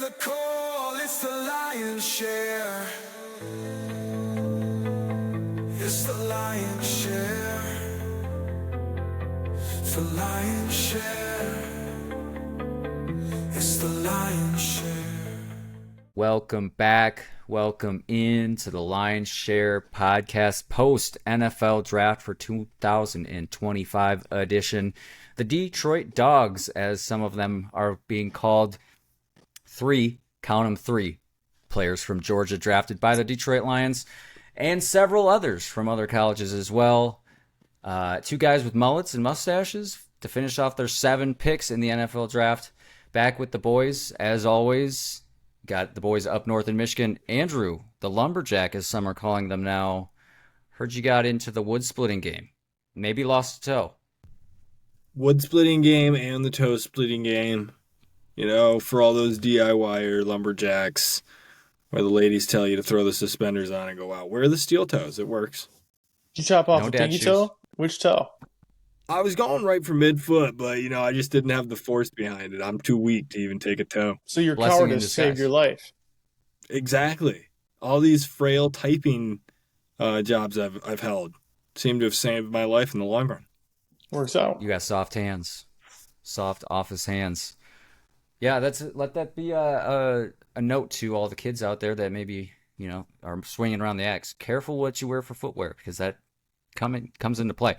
the call, it's the lion's share. It's the lion's share. It's the lion's share. It's the lion's share. Welcome back. Welcome into the Lion's Share podcast post NFL draft for 2025 edition. The Detroit Dawgs, as some of them are being called, three players from Georgia drafted by the Detroit Lions, and several others from other colleges as well. Two guys with mullets and mustaches to finish off their 7 picks in the NFL draft. Back with the boys, as always. Got the boys up north in Michigan. Andrew, the lumberjack, as some are calling them now. Heard you got into the wood splitting game. Maybe lost a toe. Wood splitting game and the toe splitting game. You know, for all those DIYer lumberjacks where the ladies tell you to throw the suspenders on and go out. Wear the steel toes. It works. Did you chop off No the dad pinky shoes. toe? Which toe? I was going right for midfoot, but, you know, I just didn't have the force behind it. I'm too weak to even take a toe. So your Blessing in cowardice saved disguise. your life. Exactly. All these frail typing jobs I've held seem to have saved my life in the long run. Works out. You got soft hands. Soft office hands. Yeah, let that be a note to all the kids out there that maybe, you know, are swinging around the axe. Careful what you wear for footwear, because that comes into play.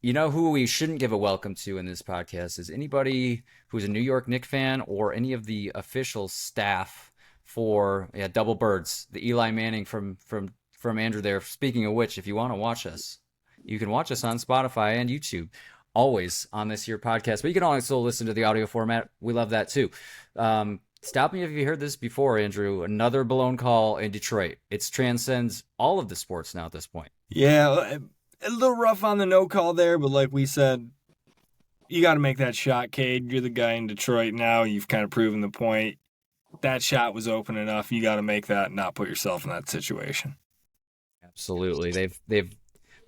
You know who we shouldn't give a welcome to in this podcast is anybody who's a New York Knicks fan or any of the official staff for Double Birds, the Eli Manning from Andrew there. Speaking of which, if you want to watch us, you can watch us on Spotify and YouTube, always on this here podcast. But you can also listen to the audio format. We love that too. Stop me if you heard this before, Andrew. Another blown call in Detroit. It transcends all of the sports now at this point. Yeah, a little rough on the no call there, but like we said, you got to make that shot, Cade. You're the guy in Detroit now. You've kind of proven the point. That shot was open enough. You got to make that and not put yourself in that situation. Absolutely. They've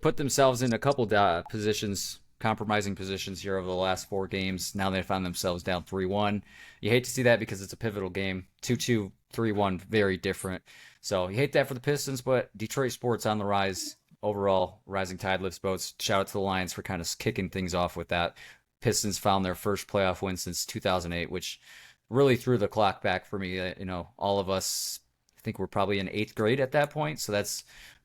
put themselves in a couple positions, compromising positions here over the last 4 games. Now they found themselves down 3-1. You hate to see that because it's a pivotal game. 2-2, 3-1, very different. So you hate that for the Pistons, but Detroit sports on the rise. Overall, rising tide lifts boats. Shout out to the Lions for kind of kicking things off with that. Pistons found their first playoff win since 2008, which really threw the clock back for me. You know, all of us, I think we're probably in 8th grade at that point. So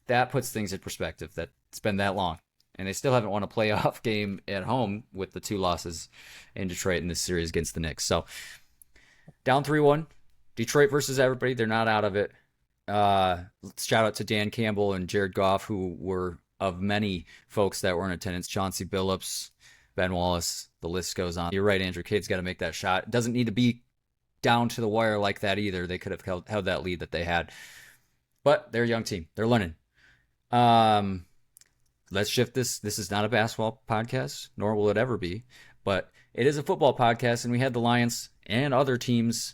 that puts things in perspective that it's been that long. And they still haven't won a playoff game at home with the 2 losses in Detroit in this series against the Knicks. So down 3-1, Detroit versus everybody. They're not out of it. Shout out to Dan Campbell and Jared Goff, who were of many folks that were in attendance. Chauncey Billups, Ben Wallace, the list goes on. You're right, Andrew. Cade's got to make that shot. It doesn't need to be down to the wire like that either. They could have held that lead that they had. But they're a young team. They're learning. Let's shift this. This is not a basketball podcast, nor will it ever be. But it is a football podcast, and we had the Lions and other teams.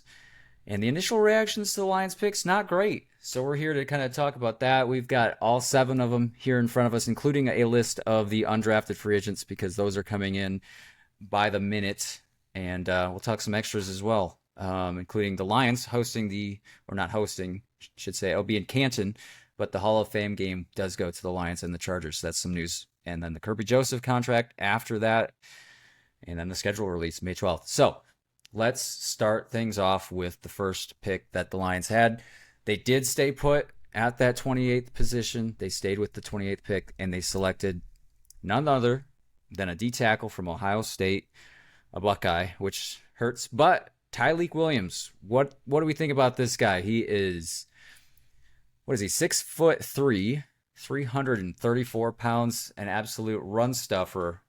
And the initial reactions to the Lions picks, not great. So we're here to kind of talk about that. We've got all 7 of them here in front of us, including a list of the undrafted free agents because those are coming in by the minute. And we'll talk some extras as well, including the Lions it'll be in Canton, but the Hall of Fame game does go to the Lions and the Chargers. So that's some news. And then the Kirby Joseph contract after that, and then the schedule release May 12th. So let's start things off with the first pick that the Lions had. They did stay put at that 28th position. They stayed with the 28th pick, and they selected none other than a D tackle from Ohio State, a Buckeye, which hurts. But Tyleik Williams, what do we think about this guy? He is, 6'3", 334 pounds, an absolute run stuffer.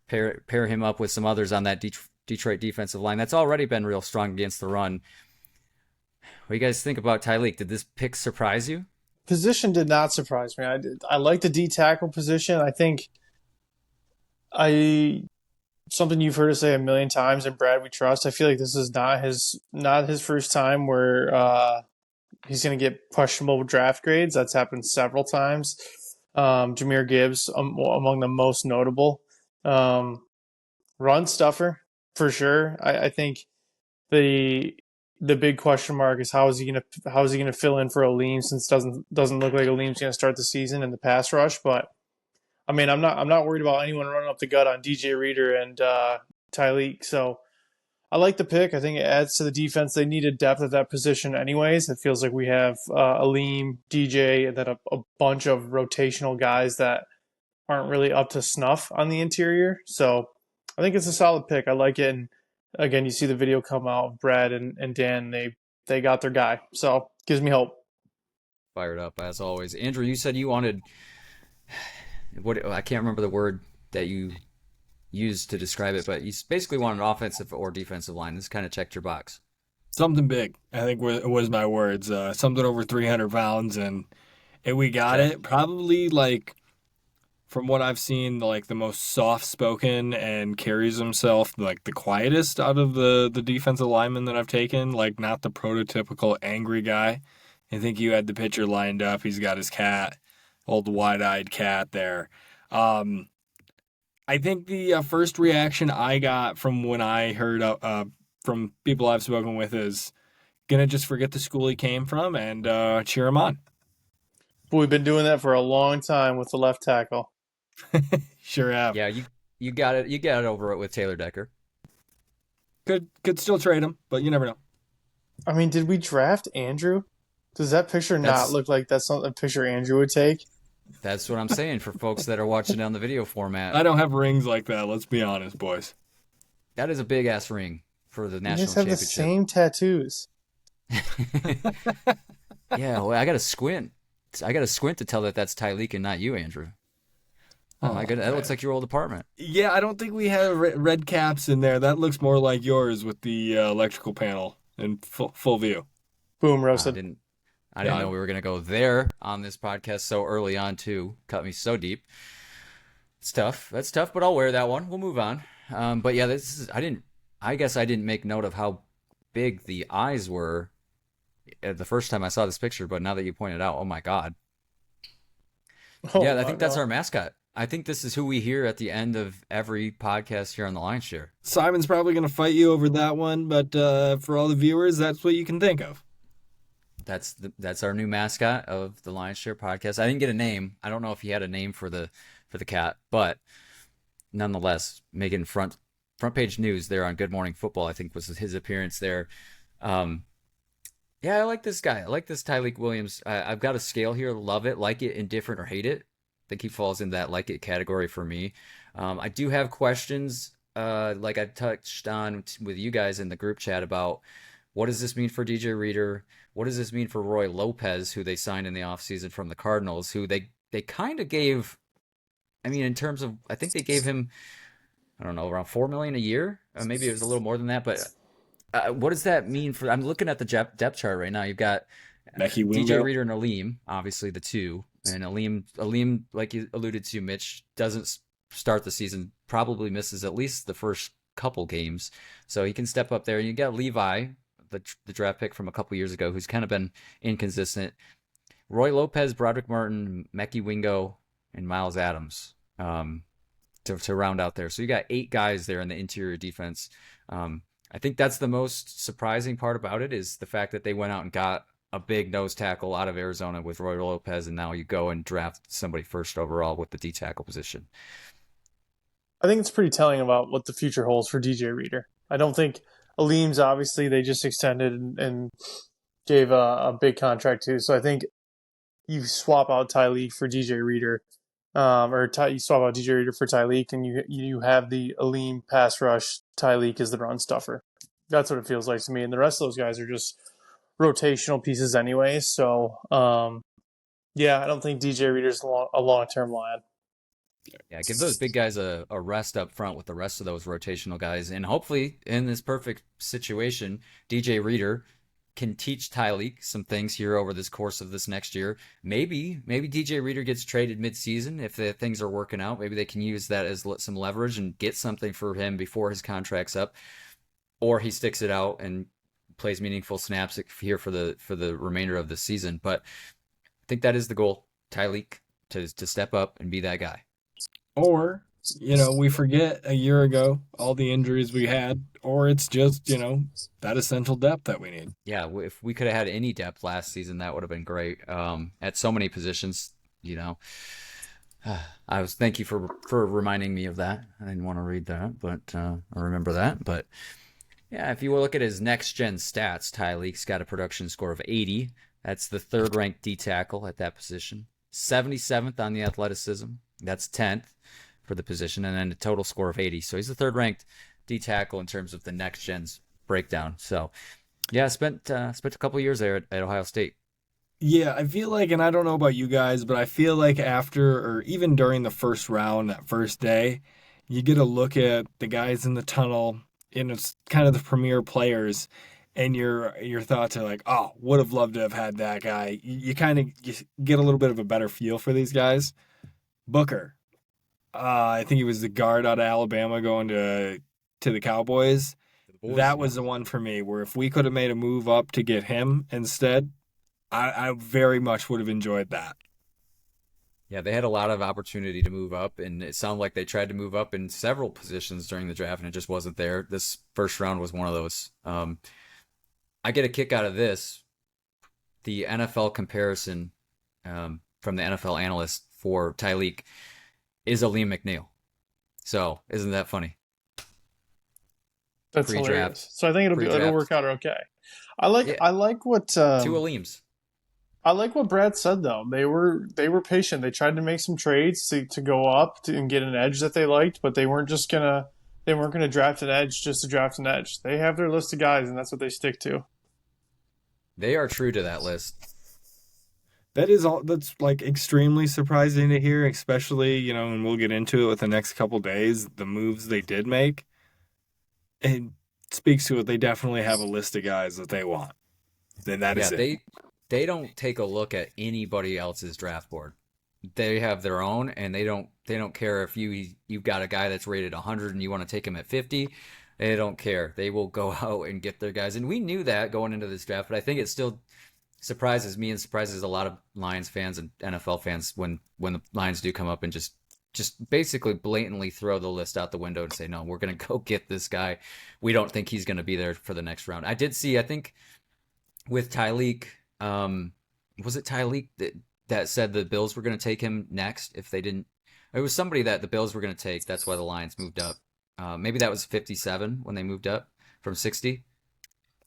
Pair him up with some others on that Detroit defensive line that's already been real strong against the run. What do you guys think about Tyleik? Did this pick surprise you? Position did not surprise me. I like the D tackle position. I think something you've heard us say a million times, and Brad, we trust. I feel like this is not his first time where he's going to get questionable draft grades. That's happened several times. Jahmyr Gibbs among the most notable. Run stuffer for sure. I think the the big question mark is how is he gonna fill in for Aleem, since doesn't look like Aleem's gonna start the season in the pass rush. But I mean, I'm not worried about anyone running up the gut on DJ Reader and Tyleik. So I like the pick. I think it adds to the defense. They needed depth at that position anyways. It feels like we have Aleem, DJ, and then a bunch of rotational guys that aren't really up to snuff on the interior. So I think it's a solid pick. I like it. And again, you see the video come out of Brad and Dan. They got their guy. So gives me hope. Fired up as always. Andrew, you said you wanted what I can't remember the word that you used to describe it, but you basically want an offensive or defensive line. This kind of checked your box. Something big, I think was my words. Something over 300 pounds, and we got it. Probably, like, from what I've seen, like the most soft-spoken and carries himself like the quietest out of the defensive linemen that I've taken. Like, not the prototypical angry guy. I think you had the picture lined up. He's got his cat, old wide-eyed cat there. I think the first reaction I got from when I heard from people I've spoken with is gonna just forget the school he came from and cheer him on. But we've been doing that for a long time with the left tackle. Sure have. Yeah, you got it. You got it over it with Taylor Decker. Could still trade him, but you never know. I mean, did we draft Andrew? Does that picture not look like that's not a picture Andrew would take? That's what I'm saying for folks that are watching on the video format. I don't have rings like that. Let's be honest, boys. That is a big ass ring for the You national guys have the championship. same tattoos. Yeah, well, I got to squint. I got to squint to tell that that's Tyleik and not you, Andrew. Oh my goodness, that looks like your old apartment. Yeah, I don't think we have red caps in there. That looks more like yours with the electrical panel in full view. Boom, I roasted. didn't know we were gonna go there on this podcast so early on too. Cut me so deep. It's tough. That's tough, but I'll wear that one. We'll move on. But yeah, I guess I didn't make note of how big the eyes were the first time I saw this picture. But now that you pointed out, oh my god. Oh, Yeah, I think that's no. our mascot. I think this is who we hear at the end of every podcast here on the Line Share. Simon's probably going to fight you over that one, but for all the viewers, that's what you can think of. That's our new mascot of the Lions Share podcast. I didn't get a name. I don't know if he had a name for the cat, but nonetheless, making front page news there on Good Morning Football, I think was his appearance there. Yeah, I like this guy. I like this Tyleik Williams. I've got a scale here. Love it, like it, indifferent, or hate it. I think he falls in that like it category for me. I do have questions, like I touched on with you guys in the group chat about what does this mean for DJ Reader? What does this mean for Roy Lopez, who they signed in the offseason from the Cardinals, who they kind of gave, I mean, in terms of, I think they gave him, I don't know, around $4 million a year? Maybe it was a little more than that, but what does that mean for, I'm looking at the depth chart right now. You've got DJ Reader and Aleem, obviously the two. And Aleem, like you alluded to, Mitch, doesn't start the season, probably misses at least the first couple games. So he can step up there. And you got Levi, the draft pick from a couple years ago, who's kind of been inconsistent. Roy Lopez, Broderick Martin, Mekhi Wingo, and Miles Adams to round out there. So you got 8 guys there in the interior defense. I think that's the most surprising part about it is the fact that they went out and got a big nose tackle out of Arizona with Roy Lopez, and now you go and draft somebody first overall with the D tackle position. I think it's pretty telling about what the future holds for DJ Reader. I don't think Aleem's obviously they just extended and gave a big contract to. So I think you swap out Tyleik for DJ Reader, you swap out DJ Reader for Tyleik, and you have the Aleem pass rush. Tyleik is the run stuffer. That's what it feels like to me. And the rest of those guys are just rotational pieces anyway. So, yeah, I don't think DJ Reader's a long-term lad. Yeah, give those big guys a rest up front with the rest of those rotational guys. And hopefully, in this perfect situation, DJ Reader can teach Tyleik some things here over this course of this next year. Maybe DJ Reader gets traded mid-season if the things are working out. Maybe they can use that as some leverage and get something for him before his contract's up. Or he sticks it out and plays meaningful snaps here for the remainder of the season. But I think that is the goal, Tyleik, to step up and be that guy. Or We forget a year ago all the injuries we had, or it's just, that essential depth that we need. Yeah, if we could have had any depth last season, that would have been great. At so many positions, you know. Thank you for reminding me of that. I didn't want to read that, but I remember that. But yeah, if you look at his next gen stats, Tyleik's got a production score of 80. That's the third ranked D tackle at that position. 77th on the athleticism. That's 10th for the position, and then a total score of 80. So he's the third ranked D tackle in terms of the next gen's breakdown. So yeah, spent a couple years there at Ohio State. Yeah, I feel like, and I don't know about you guys, but I feel like after or even during the first round, that first day, you get a look at the guys in the tunnel, and it's kind of the premier players, and your thoughts are like, oh, would have loved to have had that guy. You kind of get a little bit of a better feel for these guys. Booker, I think he was the guard out of Alabama going to the Cowboys. The boys, That yeah. was the one for me where if we could have made a move up to get him instead, I very much would have enjoyed that. Yeah, they had a lot of opportunity to move up, and it sounded like they tried to move up in several positions during the draft, and it just wasn't there. This first round was one of those. I get a kick out of this. The NFL comparison from the NFL analyst for Tyleik is Aleem McNeil. So isn't that funny? That's Pre-draft, hilarious. So I think it'll work pre-draft, out okay. I like yeah, I like what two Aleems. I like what Brad said though. They were patient. They tried to make some trades to go up and get an edge that they liked, but they weren't gonna draft an edge just to draft an edge. They have their list of guys, and that's what they stick to. They are true to that list. That's like extremely surprising to hear, especially, and we'll get into it with the next couple days, the moves they did make. It speaks to it. They definitely have a list of guys that they want. Then that Yeah, is it. they don't take a look at anybody else's draft board. They have their own, and they don't care if you've got a guy that's rated 100 and you want to take him at 50. They don't care. They will go out and get their guys, and we knew that going into this draft. But I think it still surprises me and surprises a lot of Lions fans and NFL fans when the Lions do come up and just basically blatantly throw the list out the window and say, no, we're gonna go get this guy. We don't think he's gonna be there for the next round. I did see, I think with Tyleik, um, was it Tyleik that said the Bills were going to take him next if they didn't? It was somebody that the Bills were going to take. That's why the Lions moved up. Maybe that was 57 when they moved up from 60.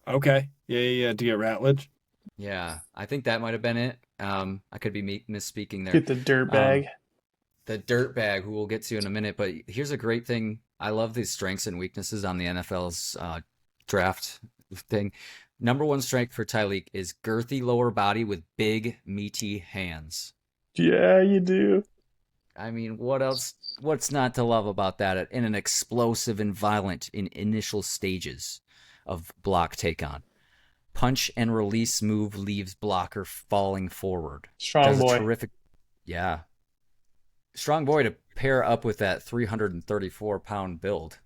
Okay. Yeah. To get Ratledge. Yeah, I think that might have been it. I could be misspeaking there. Get the dirt bag. The dirt bag, who we'll get to in a minute. But here's a great thing. I love these strengths and weaknesses on the NFL's draft thing. Number one strength for Tyleik is girthy lower body with big, meaty hands. Yeah, you do. I mean, what else? What's not to love about that in an explosive and violent in initial stages of block take on? Punch and release move leaves blocker falling forward. Strong Does a boy. terrific, yeah. Strong boy to pair up with that 334-pound build.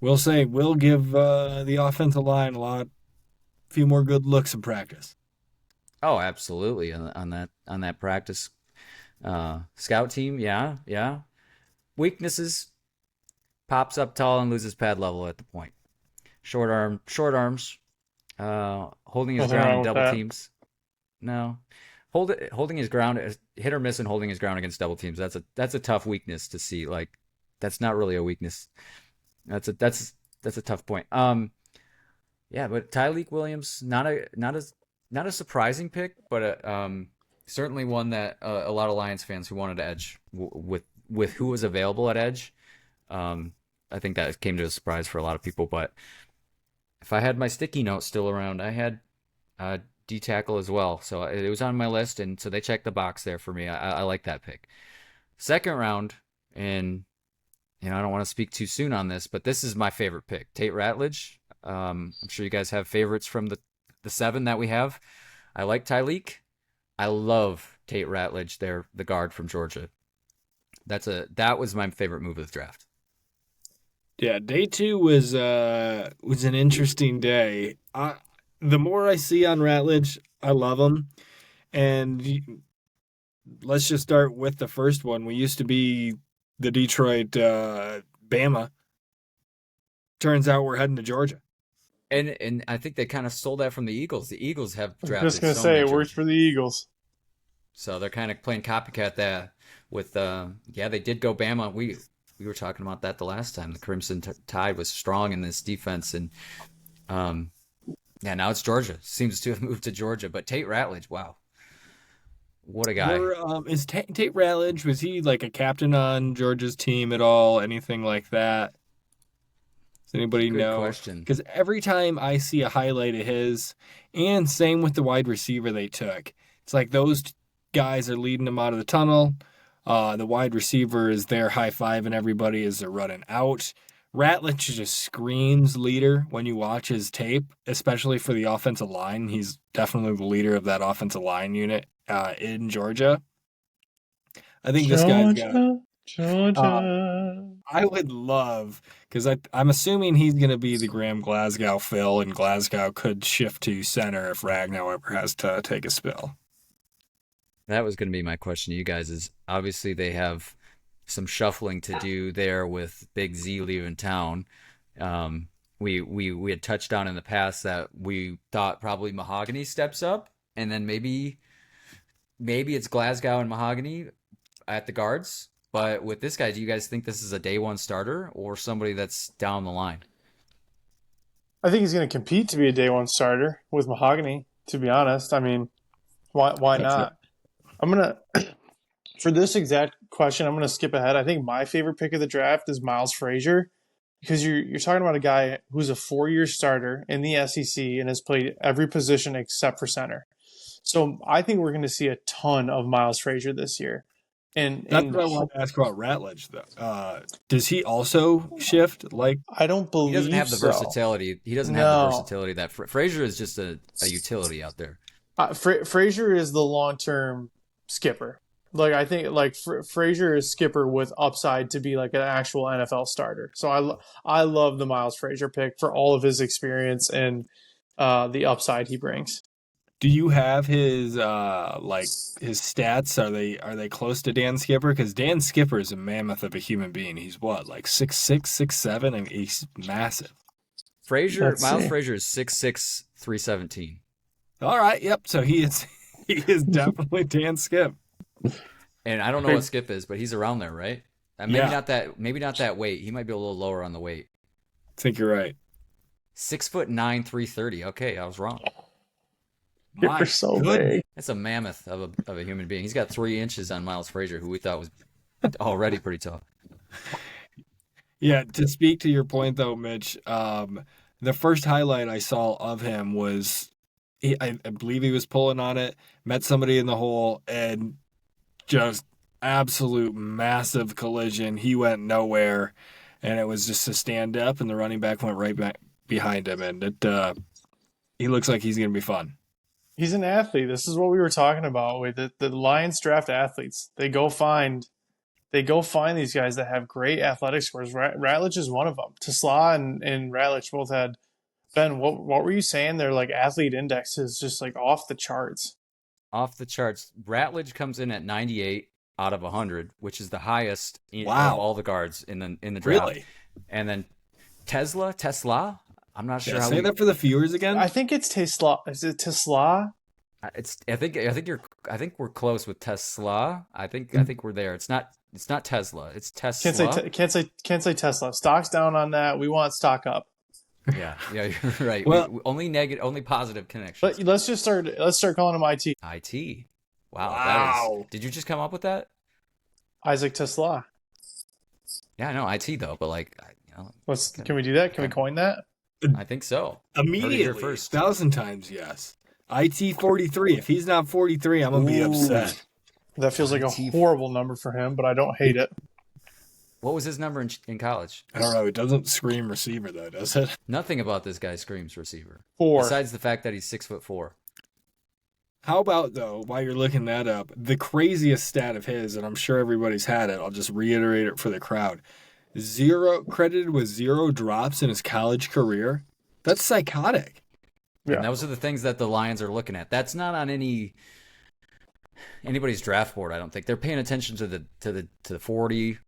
We'll give the offensive line a few more good looks in practice. Oh, absolutely. On that practice scout team, yeah. Weaknesses: pops up tall and loses pad level at the point. Short arms. Holding his Nothing ground wrong in with double that. teams. No, holding his ground, hit or miss, and holding his ground against double teams. That's a tough weakness to see. Like, that's not really a weakness. That's a tough point. Yeah, but Tyleik Williams, not a surprising pick, but certainly one that a lot of Lions fans who wanted to edge with who was available at edge. I think that came to a surprise for a lot of people. But if I had my sticky note still around, I had D tackle as well, so it was on my list, and so they checked the box there for me. I like that pick. Second round, and I don't want to speak too soon on this, but this is my favorite pick, Tate Ratledge. I'm sure you guys have favorites from the 7 that we have. I like Tyleik. I love Tate Ratledge there, the guard from Georgia. That was my favorite move of the draft. Yeah, day 2 was an interesting day. The more I see on Ratledge, I love him. And let's just start with the first one. We used to be the Detroit Bama. Turns out we're heading to Georgia. And I think they kind of stole that from the Eagles. The Eagles have I'm drafted just gonna so say many it works Georgia. for the Eagles. So they're kind of playing copycat that with yeah, they did go Bama. We were talking about that the last time. The Crimson Tide was strong in this defense, and yeah, now it's Georgia. Seems to have moved to Georgia, but Tate Ratledge, wow, what a guy! Is Tate Ratledge, was he like a captain on Georgia's team at all? Anything like that? Does anybody Good know? question. Because every time I see a highlight of his, and same with the wide receiver they took, it's like those guys are leading them out of the tunnel. The wide receiver is there high-fiving everybody as they're running out. Ratledge just screams leader when you watch his tape, especially for the offensive line. He's definitely the leader of that offensive line unit in Georgia. I think this guy's got. Georgia. I would love, because I'm assuming he's going to be the Graham Glasgow fill, and Glasgow could shift to center if Ragnow ever has to take a spill. That was going to be my question to you guys. Is obviously they have some shuffling to do there with Big Z leaving town. We had touched on in the past that we thought probably Mahogany steps up, and then maybe it's Glasgow and Mahogany at the guards. But with this guy, do you guys think this is a day one starter or somebody that's down the line? I think he's going to compete to be a day one starter with Mahogany, to be honest. I mean, why not? I'm going to, for this exact question, I'm going to skip ahead. I think my favorite pick of the draft is Miles Frazier, because you're talking about a guy who's a 4-year starter in the SEC and has played every position except for center. So I think we're going to see a ton of Miles Frazier this year. And That's what I want to ask about Ratledge, though. Does he also shift? Like, I don't believe He doesn't have the so. versatility. He doesn't have the versatility that Frazier is just a utility out there. Frazier is the long-term skipper. Like, I think like Frazier is skipper with upside to be like an actual NFL starter. So I love the Miles Frazier pick for all of his experience and the upside he brings. do you have his his stats? Are they close to Dan Skipper? Because Dan Skipper is a mammoth of a human being. He's what, like 6'6", 6'7"? I mean, he's massive. Miles Frazier is 6'6", 317. All right, yep. So he is definitely Dan Skip. And I don't know what Skip is, but he's around there, right? And maybe Yeah. not that weight. He might be a little lower on the weight. I think you're right. 6'9", 330. Okay, I was wrong. You're so big. That's a mammoth of a human being. He's got 3 inches on Miles Frazier, who we thought was already pretty tall. Yeah, to speak to your point though, Mitch, the first highlight I saw of him was I believe he was pulling on it, met somebody in the hole, and just absolute massive collision. He went nowhere, and it was just a stand up, and the running back went right back behind him, and he looks like he's going to be fun. He's an athlete. This is what we were talking about with the Lions draft athletes. They go find these guys that have great athletic scores. Ratledge is one of them. TeSlaa and Ratledge both had. Ben, what were you saying? Their like athlete index is just like off the charts. Off the charts. Ratledge comes in at 98 out of 100, which is the highest of Wow. all the guards in the draft. Really? And then TeSlaa. I'm not sure how Say that for the viewers again. I think it's TeSlaa. Is it TeSlaa? I think we're close with TeSlaa. I think we're there. It's not Tesla. It's TeSlaa. Can't say Tesla. Stock's down on that. We want stock up. Yeah, you're right. Well- we only positive connections. But let's start calling him IT. IT. Wow. Wow. Did you just come up with that? Isaac TeSlaa. Yeah, I know IT though, but like, Can we do that? Can we coin that? I think so. Heard it here Immediately, first. 1,000 times yes. IT 43. If he's not 43, I'm gonna be upset. That feels like a IT. horrible number for him, but I don't hate it. What was his number in college? I don't know. It doesn't scream receiver though, does it? Nothing about this guy screams receiver. 4. Besides the fact that he's 6'4". How about though, while you're looking that up, the craziest stat of his, and I'm sure everybody's had it. I'll just reiterate it for the crowd. Credited with 0 drops in his college career. That's psychotic. Yeah. And those are the things that the Lions are looking at. That's not on anybody's draft board. I don't think they're paying attention to the 40,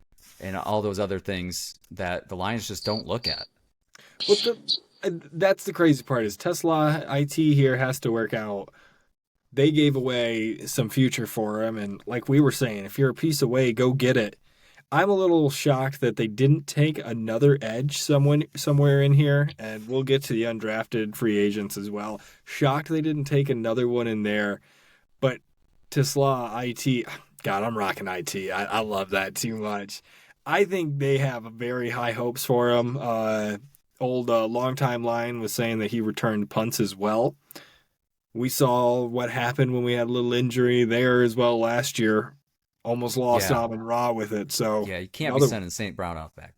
and all those other things that the Lions just don't look at. That's the crazy part is TeSlaa IT here has to work out. They gave away some future for him, and like we were saying, if you're a piece away, go get it. I'm a little shocked that they didn't take another edge somewhere in here, and we'll get to the undrafted free agents as well. Shocked they didn't take another one in there, but TeSlaa IT, God, I'm rocking IT. I love that too much. I think they have very high hopes for him. Old longtime line was saying that he returned punts as well. We saw what happened when we had a little injury there as well last year. Almost lost Amon Ra with it. So yeah, you can't be sending St. Brown out back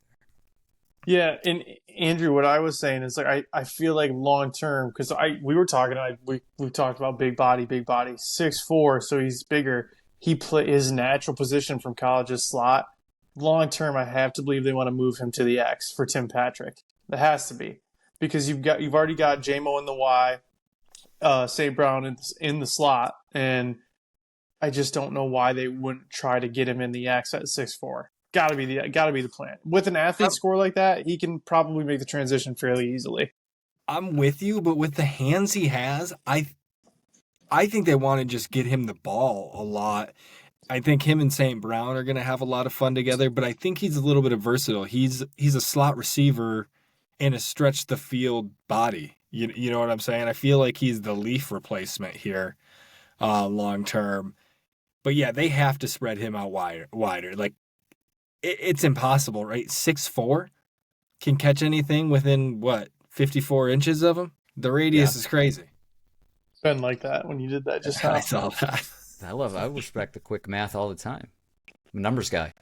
there. Yeah, and Andrew, what I was saying is like I feel like long term because we were talking we talked about big body, 6'4", so he's bigger. He play his natural position from college is slot. Long term, I have to believe they want to move him to the X for Tim Patrick. That has to be because you've already got JMO in the Y, St. Brown in the slot, and I just don't know why they wouldn't try to get him in the X at 6'4". Gotta be the plan. With an athlete score like that, he can probably make the transition fairly easily. I'm with you, but with the hands he has, I think they want to just get him the ball a lot. I think him and St. Brown are going to have a lot of fun together, but I think he's a little bit of versatile. He's a slot receiver and a stretch the field body. You know what I'm saying? I feel like he's the Leaf replacement here long term. But yeah, they have to spread him out wider. Like it's impossible, right? 6'4" can catch anything within 54 inches of him. The radius is crazy. It's been like that when you did that just now. I saw that. I respect the quick math all the time. I'm a numbers guy.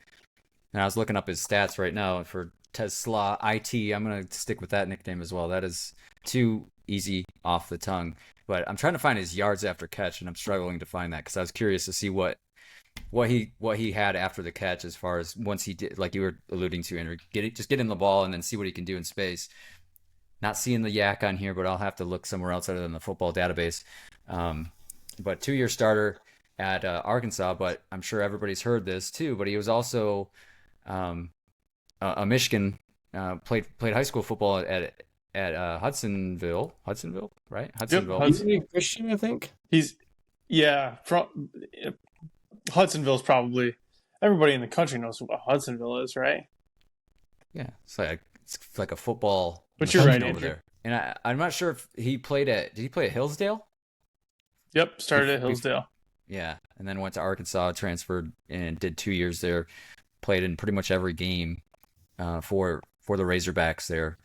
And I was looking up his stats right now for TeSlaa IT. I'm going to stick with that nickname as well. That is too easy off the tongue. But I'm trying to find his yards after catch, and I'm struggling to find that because I was curious to see what he had after the catch as far as once he did, like you were alluding to, Andrew, just get him the ball and then see what he can do in space. Not seeing the yak on here, but I'll have to look somewhere else other than the football database. But 2-year starter at Arkansas, but I'm sure everybody's heard this too. But he was also a Michigan, played high school football at Hudsonville, right? Hudsonville. Yep. Isn't he Christian, I think? From Hudsonville's probably everybody in the country knows what Hudsonville is, right? Yeah, it's like a football. But you're right, over Andrew. there. And I'm not sure if he played at. Did he play at Hillsdale? Yep, started at Hillsdale. Yeah, and then went to Arkansas, transferred, and did 2 years there. Played in pretty much every game for the Razorbacks there,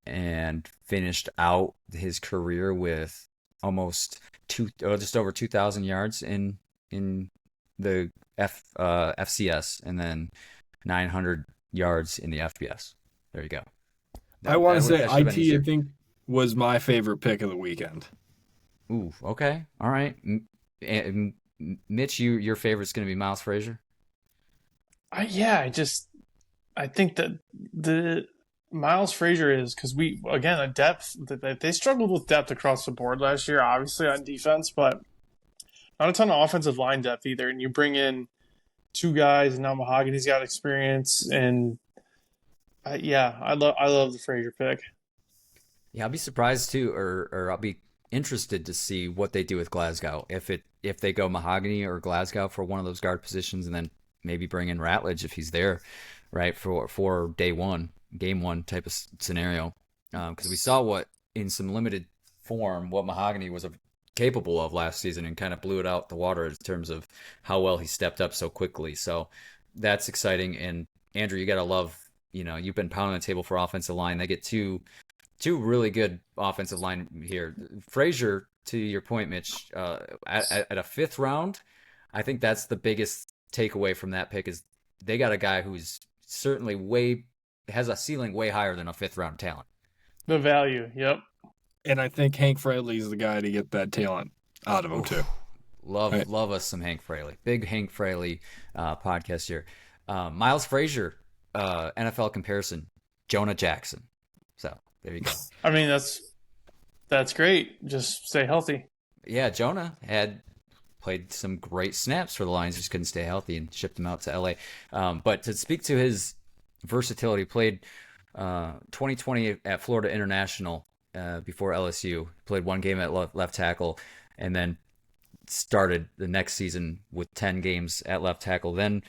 and finished out his career with almost just over 2,000 yards in the FCS, and then 900 yards in the FBS. There you go. I want to say IT, I think, was my favorite pick of the weekend. Ooh, okay, all right. Mitch, your favorite's going to be Miles Frazier? I think that the Miles Frazier is because the depth they struggled with depth across the board last year, obviously on defense, but not a ton of offensive line depth either. And you bring in two guys, and now Mahogany's got experience, and I love the Frazier pick. Yeah, I'll be surprised too, or I'll be interested to see what they do with Glasgow. If they go Mahogany or Glasgow for one of those guard positions, and then maybe bring in Ratledge if he's there, right, for game one type of scenario. Because we saw what in some limited form what Mahogany was capable of last season, and kind of blew it out the water in terms of how well he stepped up so quickly. So that's exciting. And Andrew, you gotta love. You've been pounding the table for offensive line. They get two really good offensive line here. Frazier, to your point, Mitch, at a fifth round, I think that's the biggest takeaway from that pick is they got a guy who's certainly has a ceiling way higher than a fifth round talent. The value, yep. And I think Hank Fraley's the guy to get that talent out of him too. Love us some Hank Fraley. Big Hank Fraley podcast here. Miles Frazier, NFL comparison, Jonah Jackson. So there you go. I mean, that's great. Just stay healthy. Yeah, Jonah had played some great snaps for the Lions, just couldn't stay healthy and shipped him out to LA. But to speak to his versatility, played 2020 at Florida International before LSU, played one game at left tackle, and then started the next season with 10 games at left tackle. Then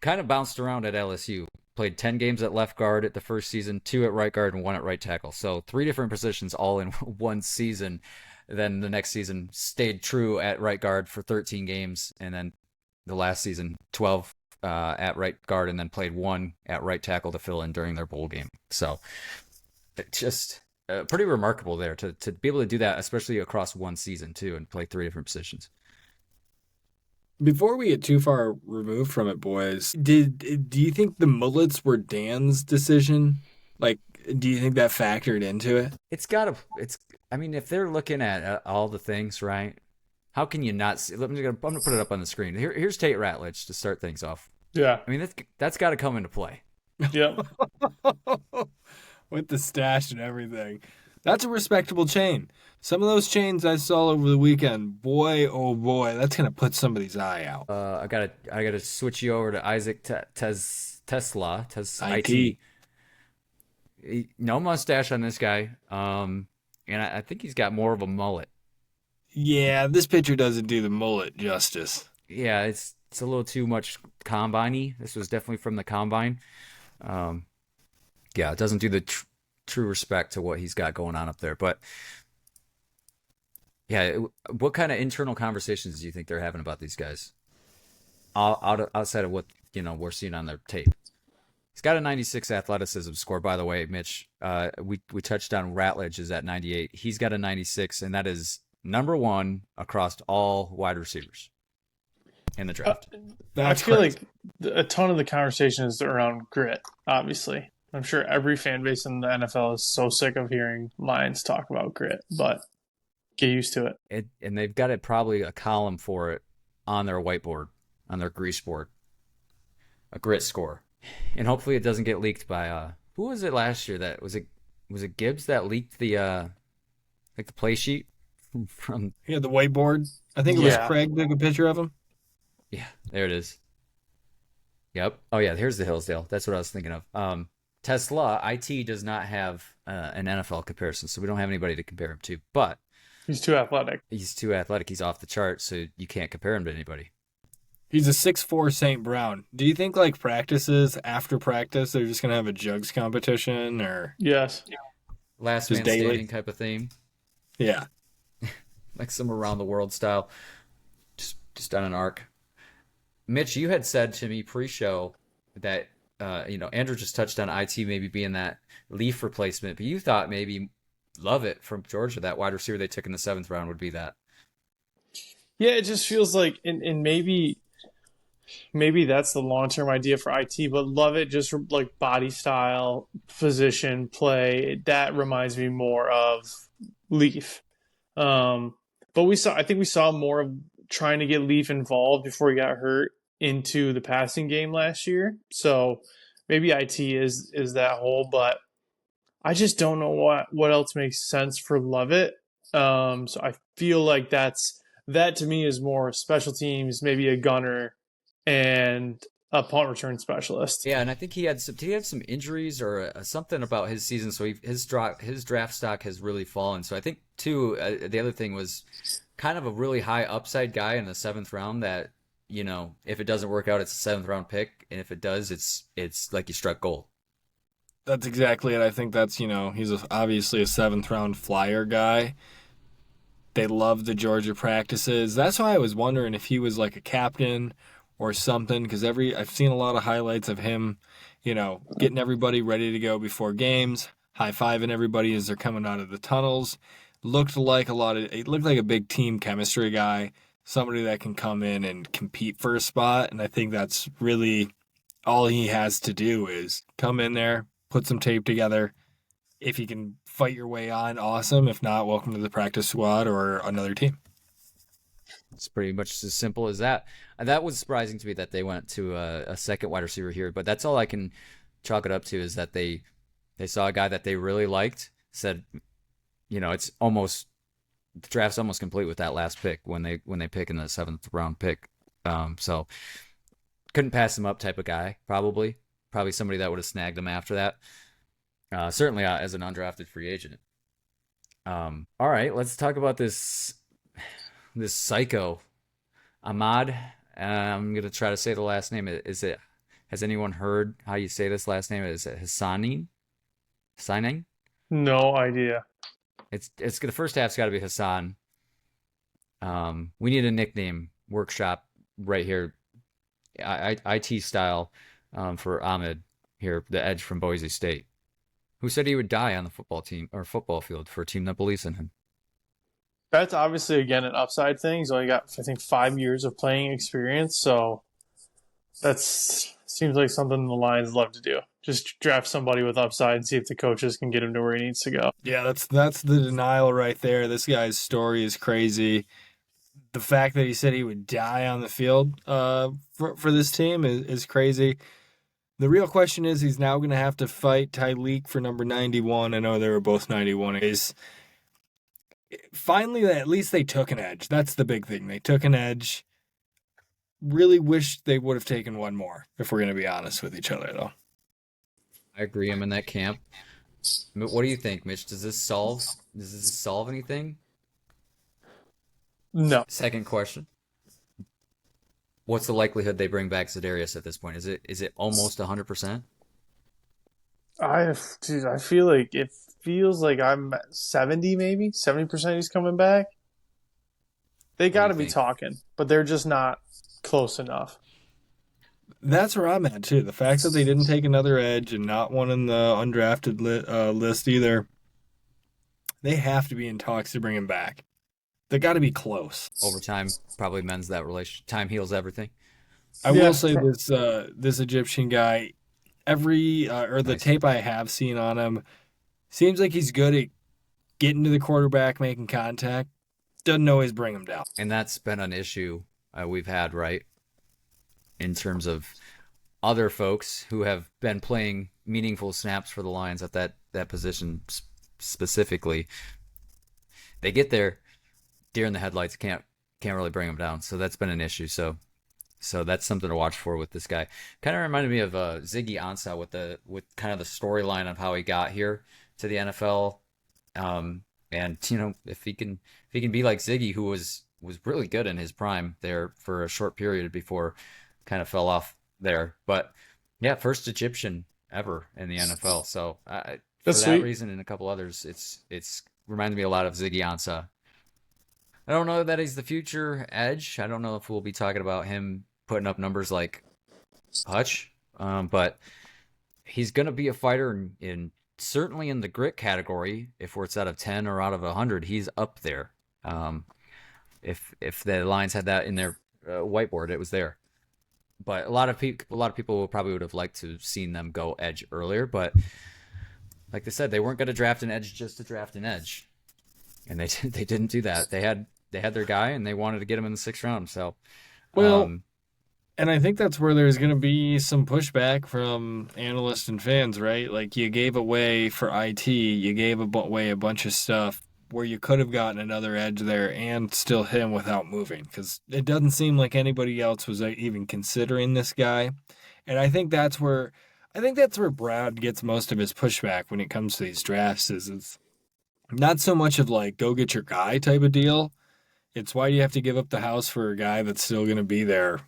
kind of bounced around at LSU. Played 10 games at left guard at the first season, 2 at right guard, and 1 at right tackle. So 3 different positions all in one season. Then the next season stayed true at right guard for 13 games. And then the last season, 12 at right guard, and then played 1 at right tackle to fill in during their bowl game. So just pretty remarkable there to be able to do that, especially across one season too, and play 3 different positions. Before we get too far removed from it, boys, do you think the mullets were Dan's decision? Like, do you think that factored into it? I mean, if they're looking at all the things, right? How can you not see? I'm gonna put it up on the screen. Here's Tate Ratledge to start things off. Yeah. I mean, that's got to come into play. Yeah. With the stash and everything. That's a respectable chain. Some of those chains I saw over the weekend, boy, oh boy, that's gonna put somebody's eye out. I gotta switch you over to Isaac TeSlaa. IT. No mustache on this guy. And I think he's got more of a mullet. Yeah, this picture doesn't do the mullet justice. Yeah, it's a little too much combine-y. This was definitely from the combine. Yeah, it doesn't do the true respect to what he's got going on up there. But yeah, what kind of internal conversations do you think they're having about these guys? Outside of what we're seeing on their tape. He's got a 96 athleticism score, by the way, Mitch. We touched on Ratledge is at 98. He's got a 96, and that is #1 across all wide receivers in the draft. I feel like a ton of the conversation is around grit, obviously. I'm sure every fan base in the NFL is so sick of hearing Lions talk about grit, but get used to it. And they've got probably a column for it on their whiteboard, on their grease board, a grit score. And hopefully it doesn't get leaked by who was it last year? That was it Gibbs that leaked the like the play sheet from the whiteboard. I think it was Craig took a picture of him. Yeah, there it is. Yep. Oh yeah, here's the Hillsdale. That's what I was thinking of. TeSlaa, IT does not have an NFL comparison, so we don't have anybody to compare him to. But he's too athletic. He's off the chart, so you can't compare him to anybody. He's a 6'4" St. Brown. Do you think like practices after practice they're just gonna have a jugs competition or yes, last just man daily standing type of theme? Yeah, like some around the world style, just on an arc. Mitch, you had said to me pre-show that Andrew just touched on IT maybe being that Leaf replacement, but you thought maybe Lovett from Georgia, that wide receiver they took in the 7th round, would be that. Yeah, it just feels like, and maybe that's the long-term idea for IT, but Lovett just like body style, position, play, that reminds me more of Leaf. But I think we saw more of trying to get Leaf involved before he got hurt into the passing game last year. So maybe IT is that hole, but I just don't know what else makes sense for Lovett. So I feel like that to me is more special teams, maybe a gunner and a punt return specialist. Yeah, and I think he had some injuries or something about his season, so his draft stock has really fallen. So I think too the other thing was kind of a really high upside guy in the 7th round that if it doesn't work out, it's a 7th round pick, and if it does, it's like you struck gold. That's exactly it. I think that's he's obviously a 7th round flyer guy. They love the Georgia practices. That's why I was wondering if he was like a captain or something, because I've seen a lot of highlights of him, getting everybody ready to go before games, high-fiving everybody as they're coming out of the tunnels. It looked like a big team chemistry guy, somebody that can come in and compete for a spot, and I think that's really all he has to do is come in there, put some tape together. If you can fight your way on, awesome. If not, welcome to the practice squad or another team. It's pretty much as simple as that. That was surprising to me that they went to a second wide receiver here, but that's all I can chalk it up to is that they saw a guy that they really liked, said, it's almost the draft's almost complete with that last pick when they pick in the 7th round pick. So couldn't pass him up type of guy, probably somebody that would have snagged him after that. Certainly as an undrafted free agent. All right, let's talk about this psycho Ahmad. I'm gonna try to say the last name. Has anyone heard how you say this last name? Is it Hassanin? Hassanin? No idea. It's the first half's got to be Hassan. We need a nickname workshop right here, IT style, for Ahmed here, the edge from Boise State, who said he would die on the football team or football field for a team that believes in him. That's obviously, again, an upside thing. He's only got, I think, 5 years of playing experience, so seems like something the Lions love to do. Just draft somebody with upside and see if the coaches can get him to where he needs to go. Yeah, that's the denial right there. This guy's story is crazy. The fact that he said he would die on the field for this team is crazy. The real question is he's now going to have to fight Tyleik for number 91. I know they were both 91. Finally, at least they took an edge. That's the big thing. They took an edge. Really wish they would have taken one more, if we're going to be honest with each other, though. I agree. I'm in that camp. What do you think, Mitch? Does this solve anything? No. Second question. What's the likelihood they bring back Za'Darius at this point? Is it almost 100%? I feel like it feels like I'm at 70, maybe 70% he's coming back. They got to be talking, but they're just not close enough. That's where I'm at too. The fact that they didn't take another edge and not one in the undrafted list either. They have to be in talks to bring him back. They got to be close. Over time probably mends that relationship. Time heals everything. I will say this Egyptian guy, the tape I have seen on him, seems like he's good at getting to the quarterback, making contact. Doesn't always bring him down. And that's been an issue we've had, right? In terms of other folks who have been playing meaningful snaps for the Lions at that position specifically. They get there, deer in the headlights, can't really bring them down. So that's been an issue. So that's something to watch for with this guy. Kind of reminded me of Ziggy Ansah with kind of the storyline of how he got here to the NFL. And if he can be like Ziggy, who was really good in his prime there for a short period before kind of fell off there. But yeah, first Egyptian ever in the NFL. So for that reason and a couple others, it's reminded me a lot of Ziggy Ansah. I don't know that he's the future edge. I don't know if we'll be talking about him putting up numbers like Hutch, but he's going to be a fighter in certainly in the grit category. If it's out of 10 or out of 100, he's up there. If the Lions had that in their whiteboard, it was there. But a lot of people probably would have liked to have seen them go edge earlier. But like they said, they weren't going to draft an edge just to draft an edge, and they didn't do that. They had their guy, and they wanted to get him in the 6th round. So, and I think that's where there's going to be some pushback from analysts and fans, right? Like, you gave away for IT, you gave away a bunch of stuff where you could have gotten another edge there and still hit him without moving, because it doesn't seem like anybody else was even considering this guy. And I think that's where Brad gets most of his pushback when it comes to these drafts. Is it's not so much of like, go get your guy type of deal. It's why do you have to give up the house for a guy that's still going to be there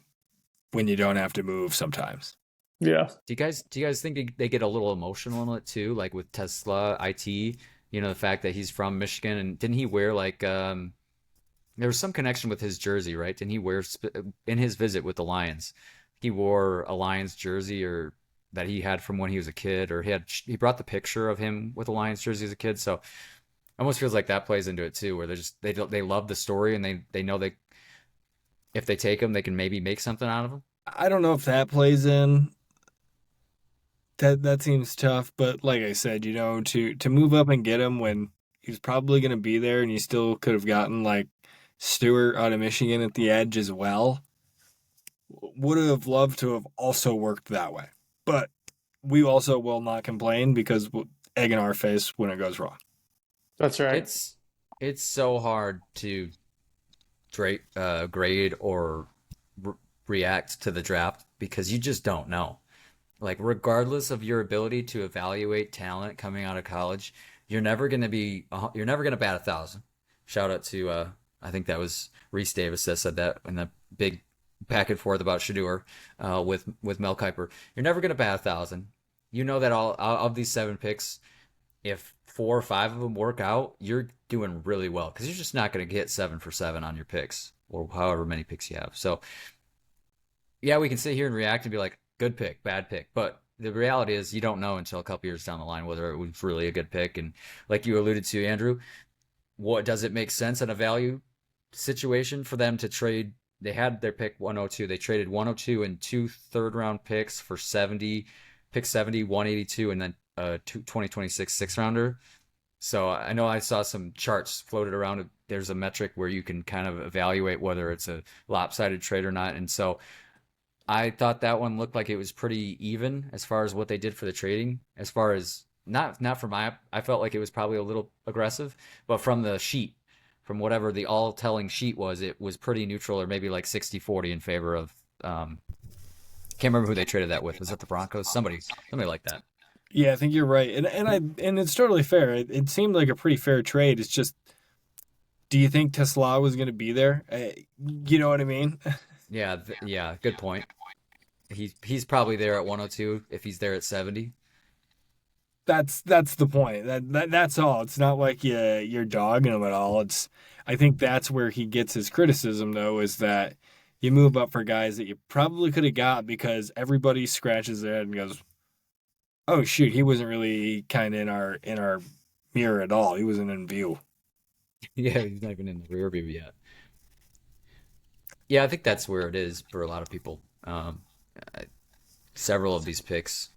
when you don't have to move sometimes. Yeah. Do you guys think they get a little emotional in it too? Like with TeSlaa, IT, the fact that he's from Michigan, and didn't he wear like, there was some connection with his jersey, right? Didn't he wear in his visit with the Lions, he wore a Lions jersey or that he had from when he was a kid, or he brought the picture of him with a Lions jersey as a kid. So it almost feels like that plays into it too, where they love the story and they know if they take him, they can maybe make something out of him. I don't know if that plays in. That seems tough, but like I said, to move up and get him when he's probably going to be there, and you still could have gotten like Stewart out of Michigan at the edge as well. Would have loved to have also worked that way, but we also will not complain because egg in our face when it goes wrong. That's right. it's so hard to grade or re- react to the draft because you just don't know. Like, regardless of your ability to evaluate talent coming out of college, you're never gonna bat 1,000. Shout out to I think that was Reese Davis that said that in the big back and forth about Shador with Mel Kiper. You're never gonna bat 1,000. You know that all of these 7 picks, if 4 or 5 of them work out, you're doing really well because you're just not going to get 7 for 7 on your picks or however many picks you have. So, yeah, we can sit here and react and be like, good pick, bad pick. But the reality is, you don't know until a couple years down the line whether it was really a good pick. And like you alluded to, Andrew, what does it make sense in a value situation for them to trade? They had their pick 102. They traded 102 and 2 third-round picks for 70, pick 70, 182, and then 2026 6 rounder. So I know I saw some charts floated around. There's a metric where you can kind of evaluate whether it's a lopsided trade or not. And so I thought that one looked like it was pretty even as far as what they did for the trading. As far as not from I felt like it was probably a little aggressive, but from the sheet, from whatever the all telling sheet was, it was pretty neutral or maybe like 60-40 in favor of can't remember who they traded that with. Was that the Broncos? Somebody like that. Yeah, I think you're right, and it's totally fair. It seemed like a pretty fair trade. It's just, do you think TeSlaa was going to be there? You know what I mean? Yeah, yeah, good point. He's probably there at 102 if he's there at 70. That's the point. That's all. It's not like you're dogging him at all. I think that's where he gets his criticism though, is that you move up for guys that you probably could have got because everybody scratches their head and goes, "Oh shoot, he wasn't really kind of in our mirror at all. He wasn't in view." Yeah, he's not even in the rear view yet. Yeah, I think that's where it is for a lot of people. I- Several of these picks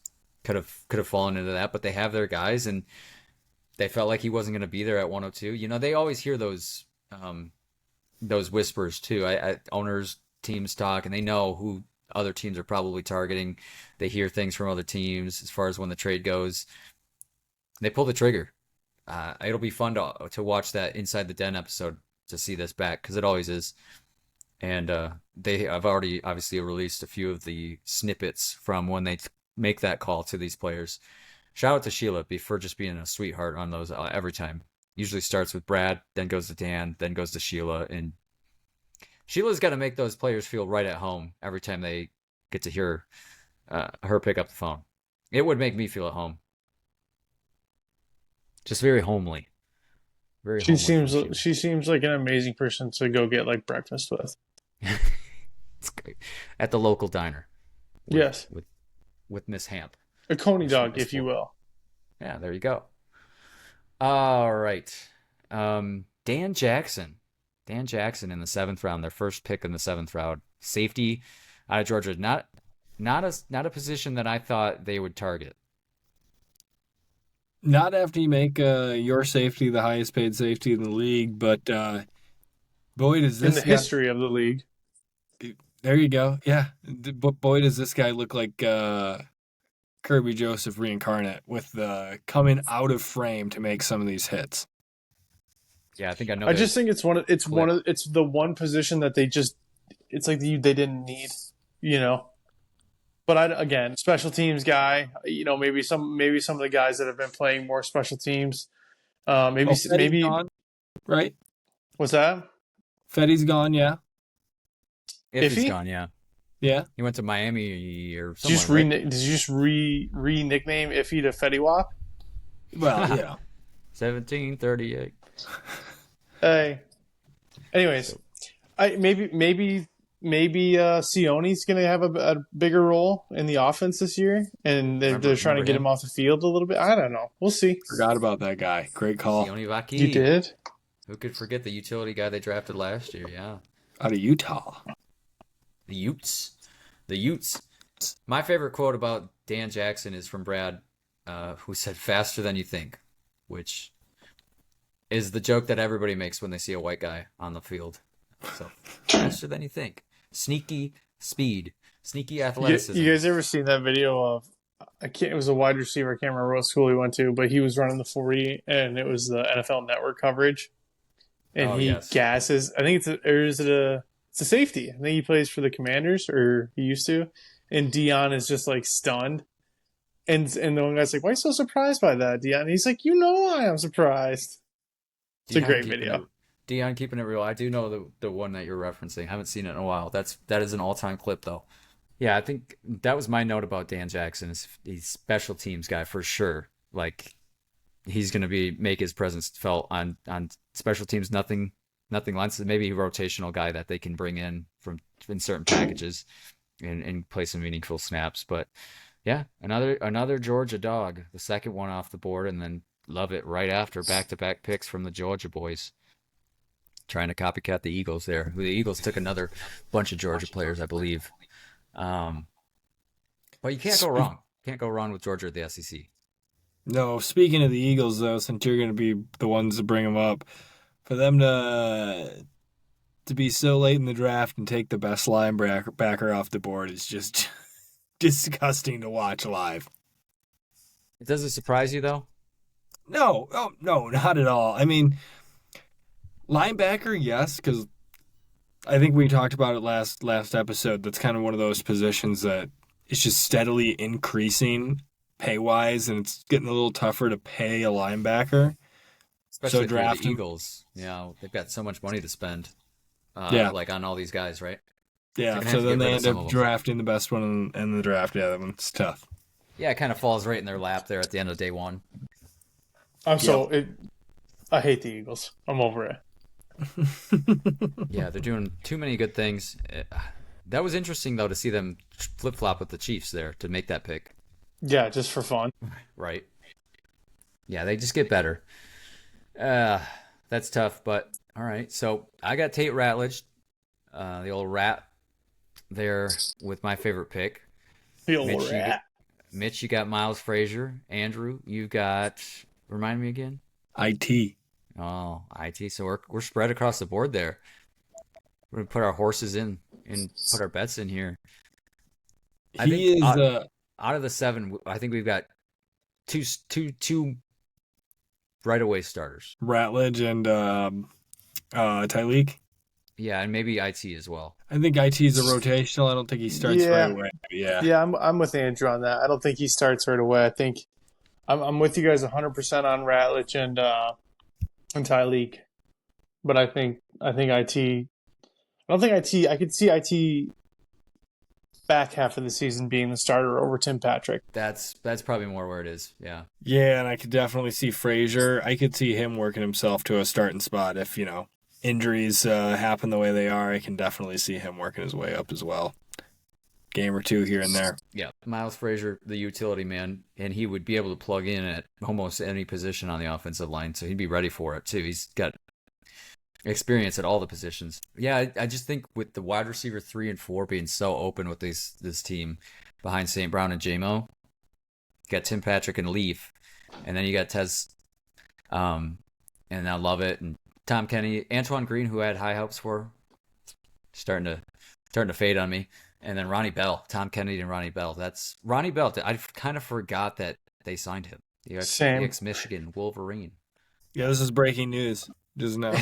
could have fallen into that, but they have their guys, and they felt like he wasn't going to be there at 102. You know, they always hear those whispers too. Owners, teams talk, and they know who other teams are probably targeting. They hear things from other teams as far as when the trade goes. They pull the trigger. It'll be fun to watch that Inside the Den episode to see this back because it always is. And they have already obviously released a few of the snippets from when they make that call to these players. Shout out to Sheila for just being a sweetheart on those every time. Usually starts with Brad, then goes to Dan, then goes to Sheila, and Sheila's got to make those players feel right at home every time they get to hear her pick up the phone. It would make me feel at home. Just very homely. Very She homely from seems Sheila. she seems like an amazing person to go get like breakfast with. It's great. At the local diner. With, Yes, with Miss Hamp. a coney Miss dog, Miss if you Ford. will. Yeah, there you go. All right. Dan Jackson. Dan Jackson in the 7th round, their first pick in the 7th round. Safety out of Georgia. Not a position that I thought they would target. Not after you make your safety the highest paid safety in the league, but boy, does In this the history of the league. There you go. Yeah, but boy, does this guy look like Kirby Joseph reincarnate with coming out of frame to make some of these hits. Yeah, I think I know. I just think it's clip. it's the one position that it's like they didn't need, you know. But again, special teams guy, you know, maybe some of the guys that have been playing more special teams, maybe gone, right? what's that? Fetty's gone, yeah. If he's Iffy? gone, yeah. Yeah. He went to Miami or Did you just somewhere, right? did you just re nickname Iffy to Fetty Wap? Well, yeah. 1738. Hey. Anyways, maybe Sione's going to have a bigger role in the offense this year, and they're trying to Remember get him? him off the field a little bit. I don't know. We'll see. Forgot about that guy. Great call. Sione Vaki. You did? Who could forget the utility guy they drafted last year? Yeah. Out of Utah. The Utes. The Utes. My favorite quote about Dan Jackson is from Brad, who said, "Faster than you think," which is the joke that everybody makes when they see a white guy on the field. So, faster than you think. Sneaky speed. Sneaky athleticism. You guys ever seen that video of it was a wide receiver, I can't remember what school he went to, but he was running the 40 and it was the NFL network coverage. and Oh he yes. gasses. I think it's a safety. I think he plays for the Commanders, or he used to. And Dion is just like stunned. And the one guy's like, "Why are you so surprised by that, Dion?" And he's like, "You know I am surprised." It's a Dion great keeping it video. Dion keeping it real. I do know the one that you're referencing. I haven't seen it in a while. That is an all time clip though. Yeah, I think that was my note about Dan Jackson. Is he's special teams guy for sure. Like he's going to be make his presence felt on special teams. Nothing less than maybe a rotational guy that they can bring in certain packages and play some meaningful snaps. But yeah, another Georgia dog, the second one off the board, and then love it right after back-to-back picks from the Georgia boys. Trying to copycat the Eagles there. The Eagles took another bunch of Georgia players, I believe. Um, but you can't go wrong. Can't go wrong with Georgia at the SEC. No, speaking of the Eagles, though, since you're going to be the ones to bring them up, for them to be so late in the draft and take the best linebacker off the board is just disgusting to watch live. Does it surprise you though? No, oh, no, not at all. I mean, linebacker, yes, because I think we talked about it last episode. That's kind of one of those positions that is just steadily increasing pay-wise, and it's getting a little tougher to pay a linebacker. Especially So if you're the drafting, Eagles. You know, they've got so much money to spend. yeah, Like on all these guys, right? They're yeah. gonna have So to then get they rid of end some up of them. drafting the best one in the draft. Yeah, that one's tough. Yeah, it kind of falls right in their lap there at the end of day one. Yep. I hate the Eagles. I'm over it. Yeah, they're doing too many good things. That was interesting though to see them flip flop with the Chiefs there to make that pick. Yeah, just for fun. Right. Yeah, they just get better. Uh, that's tough, but all right. So I got Tate Ratledge, the old rat there with my favorite pick. The Mitch, old you got, rat. Mitch, you got Miles Frazier. Andrew, you got. Remind me again. IT. Oh, IT. So we're spread across the board there. We're gonna put our horses in and put our bets in here. I think He is out of the seven, I think we've got two right away starters. Ratledge and Tyleik. Yeah, and maybe IT as well. I think IT is a rotational. I don't think he starts right Yeah, away. Yeah. yeah. I'm with Andrew on that. I don't think he starts right away. I think I'm with you guys 100% on Ratledge and Tyleik, but I think IT. I don't think IT. I could see IT back half of the season being the starter over Tim Patrick. That's probably more where it is. Yeah. Yeah, and I could definitely see Frazier. I could see him working himself to a starting spot if, injuries happen the way they are. I can definitely see him working his way up as well. Game or two here and there. Yeah. Miles Frazier, the utility man, and he would be able to plug in at almost any position on the offensive line, so he'd be ready for it too. He's got experience at all the positions. Yeah, I just think with the wide receiver 3 and 4 being so open with this team behind St. Brown and JMO, you got Tim Patrick and Leaf, and then you got Tez, and I love it, and Tom Kenny, Antoine Green, who I had high hopes for, starting to fade on me, and then Ronnie Bell, Tom Kennedy and Ronnie Bell. That's Ronnie Bell. I kind of forgot that they signed him. The Same. ex-Michigan Wolverine. Yeah, this is breaking news just now.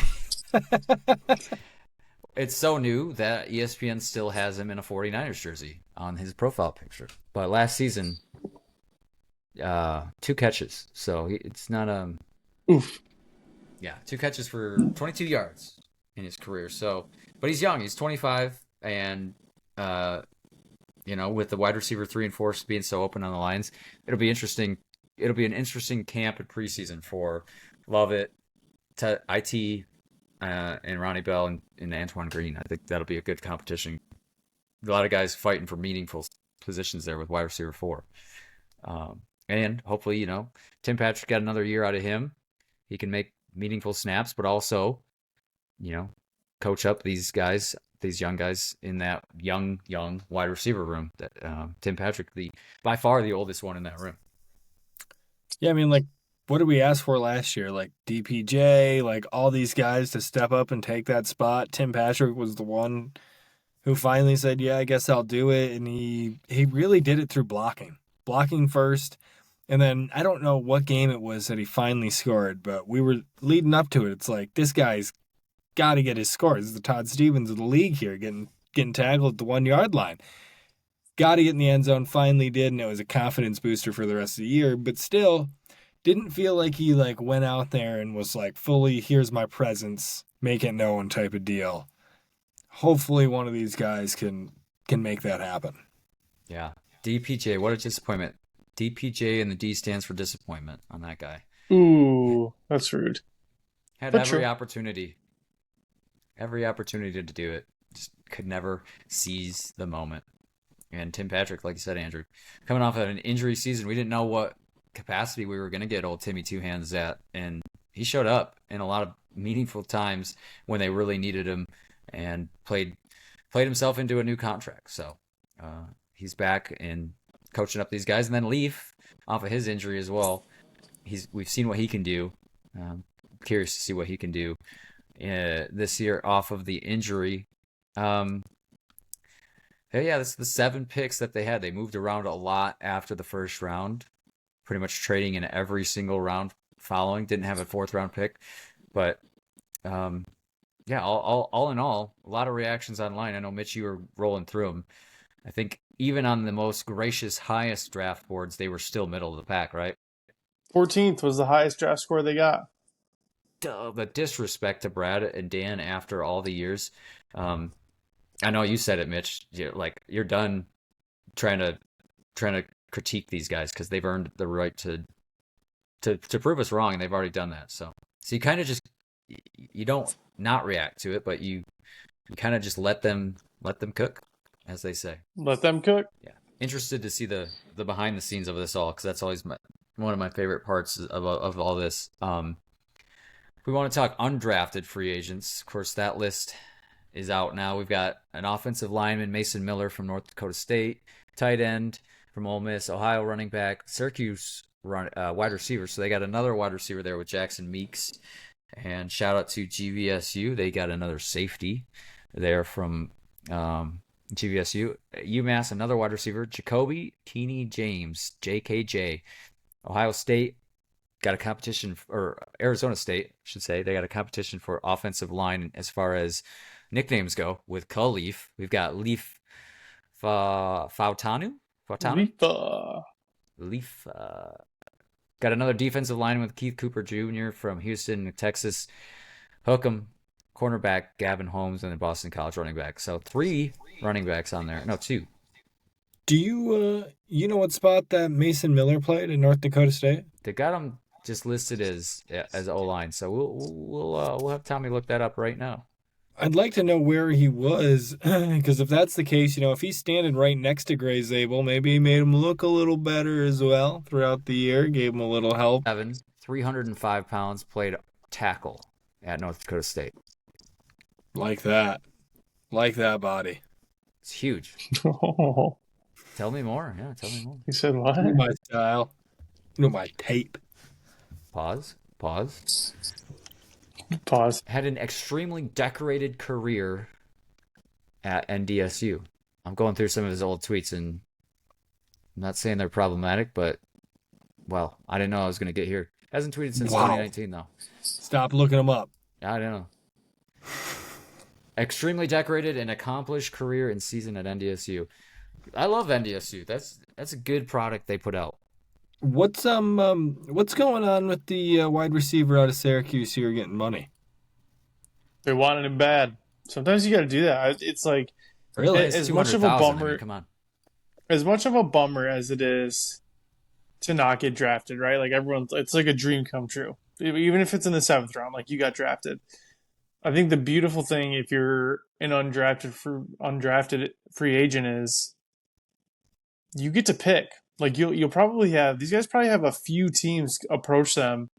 It's so new that ESPN still has him in a 49ers jersey on his profile picture. But last season, 2 catches. So it's not Oof. yeah, 2 catches for 22 yards in his career. So, but he's young. He's 25, and with the wide receiver 3 and 4 being so open on the lines, it'll be interesting. It'll be an interesting camp and preseason for Lovett, IT, and Ronnie Bell and Antoine Green. I think that'll be a good competition. A lot of guys fighting for meaningful positions there with wide receiver 4. And hopefully, Tim Patrick got another year out of him. He can make meaningful snaps, but also, coach up these guys, these young guys in that young wide receiver room. That Tim Patrick, by far the oldest one in that room. Yeah, I mean, what did we ask for last year? DPJ, all these guys to step up and take that spot. Tim Patrick was the one who finally said, yeah, I guess I'll do it. And he really did it through blocking. Blocking first. And then I don't know what game it was that he finally scored, but we were leading up to it. It's like, this guy's got to get his scores. This is the Todd Stevens of the league here, getting tackled at the 1 yard line. Got to get in the end zone. Finally did, and it was a confidence booster for the rest of the year. But still, didn't feel like he like went out there and was like fully, here's my presence, make it known type of deal. Hopefully, one of these guys can make that happen. Yeah. DPJ, what a disappointment. DPJ and the D stands for disappointment on that guy. Ooh, that's rude. Had But every true. opportunity. Every opportunity to do it. Just could never seize the moment. And Tim Patrick, like you said, Andrew, coming off of an injury season, we didn't know what capacity we were going to get old Timmy Two Hands at. And he showed up in a lot of meaningful times when they really needed him and played himself into a new contract. So he's back and coaching up these guys. And then Leaf, off of his injury as well, we've seen what he can do. Curious to see what he can do this year off of the injury. Yeah, this is the 7 picks that they had. They moved around a lot after the first round, pretty much trading in every single round following. Didn't have a 4th round pick, but yeah, all in all, a lot of reactions online. I know, Mitch, you were rolling through them. I think even on the most gracious, highest draft boards, they were still middle of the pack, right? 14th was the highest draft score they got. The disrespect to Brad and Dan after all the years. I know you said it, Mitch. You're done trying to critique these guys because they've earned the right to prove us wrong, and they've already done that. So you kind of just you don't not react to it, but you kind of just let them cook, as they say. Let them cook. Yeah, interested to see the behind the scenes of this all, because that's always one of my favorite parts of all this. We want to talk undrafted free agents. Of course, that list is out now. We've got an offensive lineman, Mason Miller from North Dakota State, tight end from Ole Miss, Ohio running back, Syracuse wide receiver. So they got another wide receiver there with Jackson Meeks. And shout out to GVSU. They got another safety there from GVSU. UMass, another wide receiver, Jacoby Keeney James, JKJ. Ohio State got a competition, or Arizona State, I should say. They got a competition for offensive line as far as nicknames go with Khalif. We've got Leaf Fautanu. Leaf. Got another defensive line with Keith Cooper Jr. from Houston, Texas. Hookem, cornerback Gavin Holmes, and then Boston College running back. So 3 running backs on there. No, 2. Do you know what spot that Mason Miller played in North Dakota State? They got him just listed as O-line. So we'll have Tommy look that up right now. I'd like to know where he was, because if that's the case, if he's standing right next to Gray Zabel, maybe he made him look a little better as well throughout the year, gave him a little help. 305 pounds, played tackle at North Dakota State. Like that body. It's huge. Oh, Tell me more. Yeah, tell me more. you said what? You know my style. You know my tape. Pause. Pause. Had an extremely decorated career at NDSU. I'm going through some of his old tweets, and I'm not saying they're problematic, but, well, I didn't know I was going to get here. Hasn't tweeted since 2019, though. Stop looking him up. I don't know. Extremely decorated and accomplished career and season at NDSU. I love NDSU. That's a good product they put out. What's going on with the wide receiver out of Syracuse here getting money? They wanted him bad. Sometimes you got to do that. It's like Really? as much of a 200,000, bummer. I mean, come on. As much of a bummer as it is to not get drafted, right? Like it's like a dream come true. Even if it's in the 7th round, like you got drafted. I think the beautiful thing, if you're an undrafted free agent, is you get to pick. Like you'll probably have these guys probably have a few teams approach them,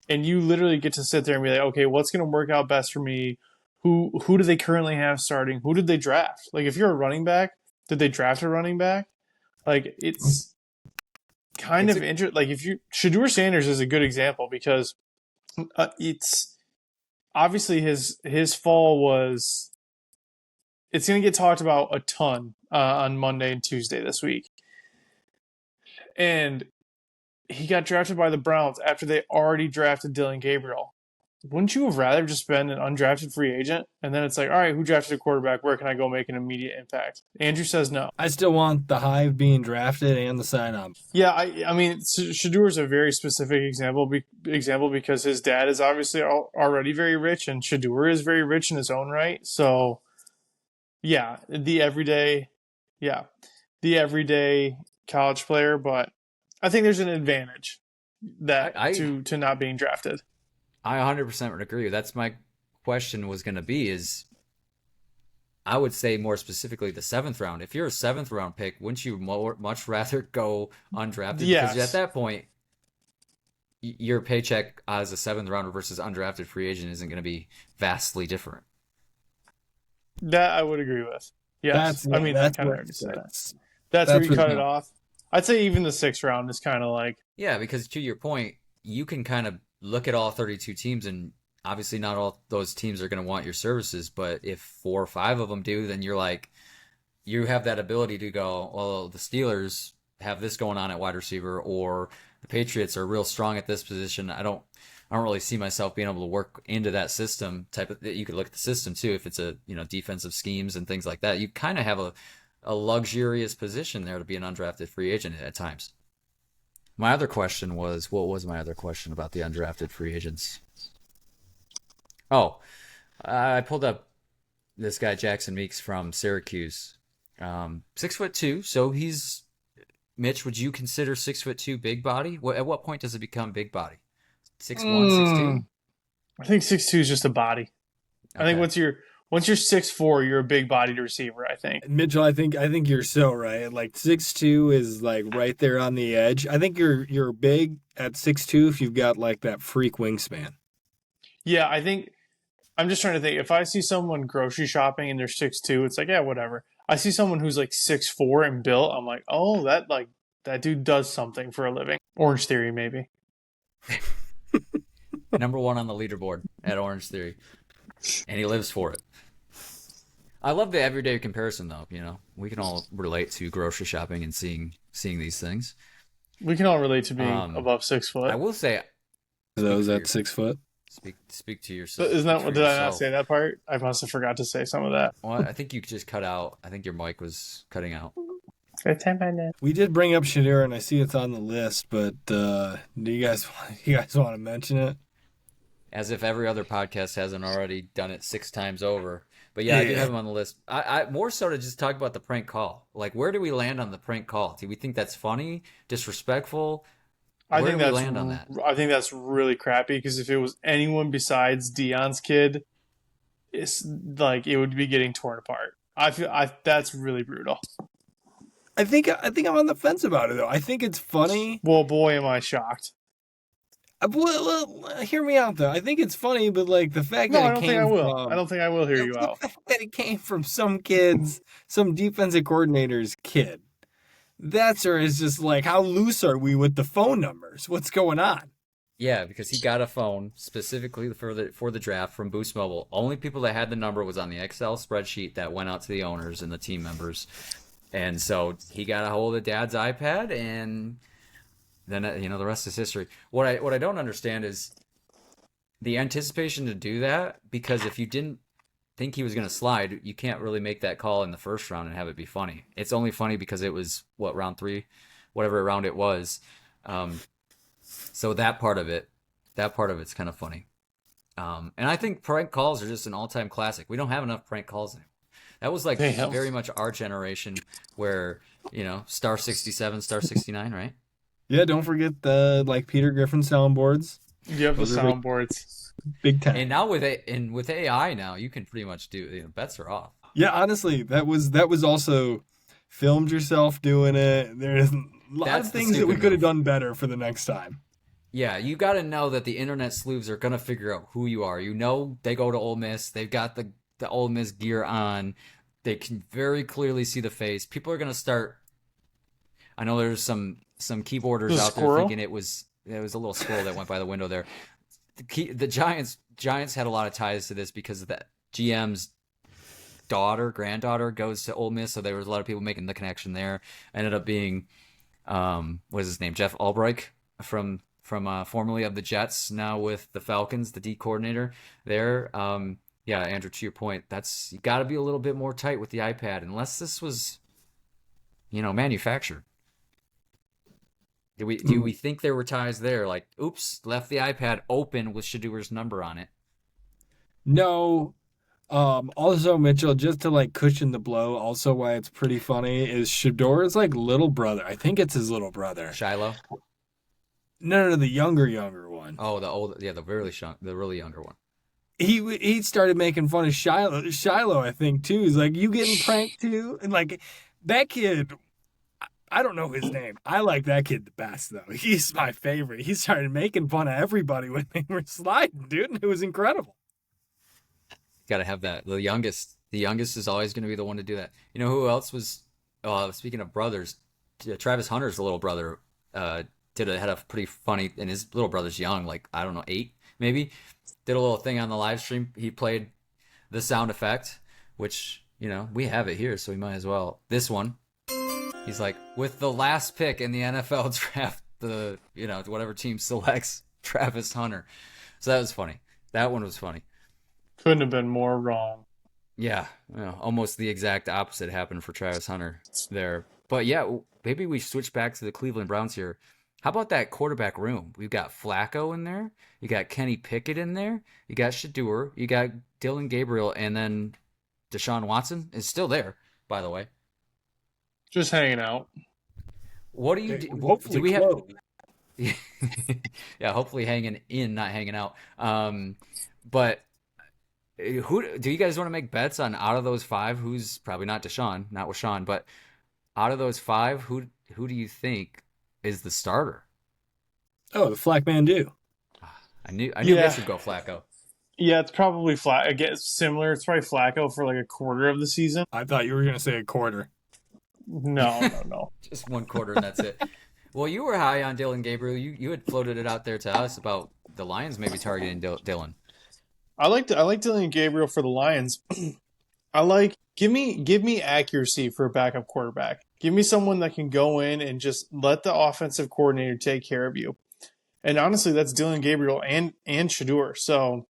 and you literally get to sit there and be like, okay, what's going to work out best for me? Who do they currently have starting? Who did they draft? Like if you're a running back, did they draft a running back? Like it's kind of interesting. Like if Shedeur Sanders is a good example because it's obviously his fall was. It's going to get talked about a ton on Monday and Tuesday this week. And he got drafted by the Browns after they already drafted Dylan Gabriel. wouldn't you have rather just been an undrafted free agent? And then it's like, all right, who drafted a quarterback? Where can I go make an immediate impact? Andrew says no. I still want the Hive being drafted and the sign-up. Yeah, I mean, Shador is a very specific example because his dad is obviously already very rich, and Shador is very rich in his own right. So, yeah, the everyday college player, but I think there's an advantage to not being drafted. I 100% would agree. That's my question was going to be is I would say more specifically the 7th round. If you're a 7th round pick, wouldn't you much rather go undrafted? Yes. Because at that point, your paycheck as a 7th rounder versus undrafted free agent isn't going to be vastly different. That I would agree with. Yes. That's kind of That's where you cut it off. I'd say even the 6th round is kind of like... Yeah, because to your point, you can kind of look at all 32 teams, and obviously not all those teams are going to want your services, but if 4 or 5 of them do, then you're like, you have that ability to go, well, the Steelers have this going on at wide receiver, or the Patriots are real strong at this position. I don't really see myself being able to work into that system type of. You could look at the system too if it's a defensive schemes and things like that. You kind of have a luxurious position there to be an undrafted free agent at times. My other question was, what was my other question about the undrafted free agents? Oh, I pulled up this guy, Jackson Meeks from Syracuse. 6'2", so he's, Mitch, would you consider 6'2" big body? At what point does it become big body? 6'1", 6'2"? I think 6'2" is just a body. Okay. I think once you're 6'4", you're a big bodied receiver, I think. Mitchell, I think you're so right. Like 6'2" is like right there on the edge. I think you're big at 6'2" if you've got like that freak wingspan. Yeah, I think I'm just trying to think. If I see someone grocery shopping and they're 6'2", it's like, yeah, whatever. I see someone who's like 6'4" and built, I'm like, oh, that dude does something for a living. Orange Theory, maybe. Number 1 on the leaderboard at Orange Theory. And he lives for it. I love the everyday comparison, though. We can all relate to grocery shopping and seeing these things. We can all relate to being above 6 foot. I will say, those at 6 foot. Speak to yourself. Isn't that? Did I not say that part? I must have forgot to say some of that. Well, I think you just cut out. I think your mic was cutting out. We did bring up Shador, and I see it's on the list, but do you guys want to mention it? As if every other podcast hasn't already done it 6 times over. But yeah, I do have him on the list. I more so to just talk about the prank call. Like, where do we land on the prank call? Do we think that's funny, disrespectful? I think that's really crappy, because if it was anyone besides Dion's kid, it's like it would be getting torn apart. I feel that's really brutal. I think I'm on the fence about it, though. I think it's funny. Well, boy, am I shocked. Well, hear me out, though. I think it's funny, but like the fact that it came from... I don't think I will hear you out. The fact that it came from some defensive coordinator's kid. That, sir, is just like, how loose are we with the phone numbers? What's going on? Yeah, because he got a phone specifically for the draft from Boost Mobile. Only people that had the number was on the Excel spreadsheet that went out to the owners and the team members. And so he got a hold of Dad's iPad, and then the rest is history. What I don't understand is the anticipation to do that, because if you didn't think he was going to slide, you can't really make that call in the first round and have it be funny. It's only funny because it was round 3, whatever round it was. So that part of it's kind of funny. And I think prank calls are just an all-time classic. We don't have enough prank calls anymore. That was like very much our generation, where star 67, star 69, right? Yeah, don't forget the Peter Griffin soundboards. You have the soundboards. Big time. And now with AI now, you can pretty much do bets are off. Yeah, honestly, that was also filmed yourself doing it. There's a lot of things that we could have done better for the next time. Yeah, you got to know that the internet sleuths are going to figure out who you are. They go to Ole Miss. They've got the Ole Miss gear on. They can very clearly see the face. People are going to start. I know there's some keyboarders out there thinking it was a little squirrel that went by the window there. The Giants had a lot of ties to this because of that GM's granddaughter goes to Ole Miss, so there was a lot of people making the connection there. Ended up being what is his name, Jeff Ulbrich from from formerly of the Jets, now with the Falcons, the D coordinator there. Yeah, Andrew, to your point, that's you got to be a little bit more tight with the iPad, unless this was, manufactured. Do we think there were ties there? Like, oops, left the iPad open with Shadeur's number on it. No. Also, Mitchell, just to like cushion the blow, also why it's pretty funny is Shadeur's like little brother. I think it's his little brother. Shiloh. No, the younger one. Oh, the old, yeah, the really younger one. He started making fun of Shiloh, I think, too. He's like, you getting pranked too? And like that kid, I don't know his name. I like that kid the best though. He's my favorite. He started making fun of everybody when they were sliding, dude, and it was incredible. Got to have that. The youngest is always going to be the one to do that. You know who else was? Speaking of brothers, Travis Hunter's little brother had a pretty funny, and his little brother's young, like I don't know, 8 maybe. Did a little thing on the live stream. He played the sound effect, which we have it here, so we might as well. This one, he's like, with the last pick in the NFL draft, whatever team selects Travis Hunter. So that was funny. That one was funny. Couldn't have been more wrong. Yeah, almost the exact opposite happened for Travis Hunter there. But yeah, maybe we switch back to the Cleveland Browns here. How about that quarterback room? We've got Flacco in there. You got Kenny Pickett in there. You got Shadeur. You got Dylan Gabriel. And then Deshaun Watson is still there, by the way. Just hanging out. What do you do? Hopefully Do we have? close. Yeah, hopefully hanging in, not hanging out. But who do you guys want to make bets on out of those 5? Who's probably not Deshaun, not with Sean, but out of those 5, who do you think is the starter? Oh, the Flack Man do. I knew Mitch would go Flacco. Yeah, it's probably Flacco. Again, similar. It's probably Flacco for like a quarter of the season. I thought you were gonna say a quarter. No. Just 1 quarter and that's it. Well, you were high on Dylan Gabriel. You had floated it out there to us about the Lions maybe targeting Dylan. I like Dylan Gabriel for the Lions. Give me accuracy for a backup quarterback. Give me someone that can go in and just let the offensive coordinator take care of you. And honestly, that's Dylan Gabriel and Shadeur. So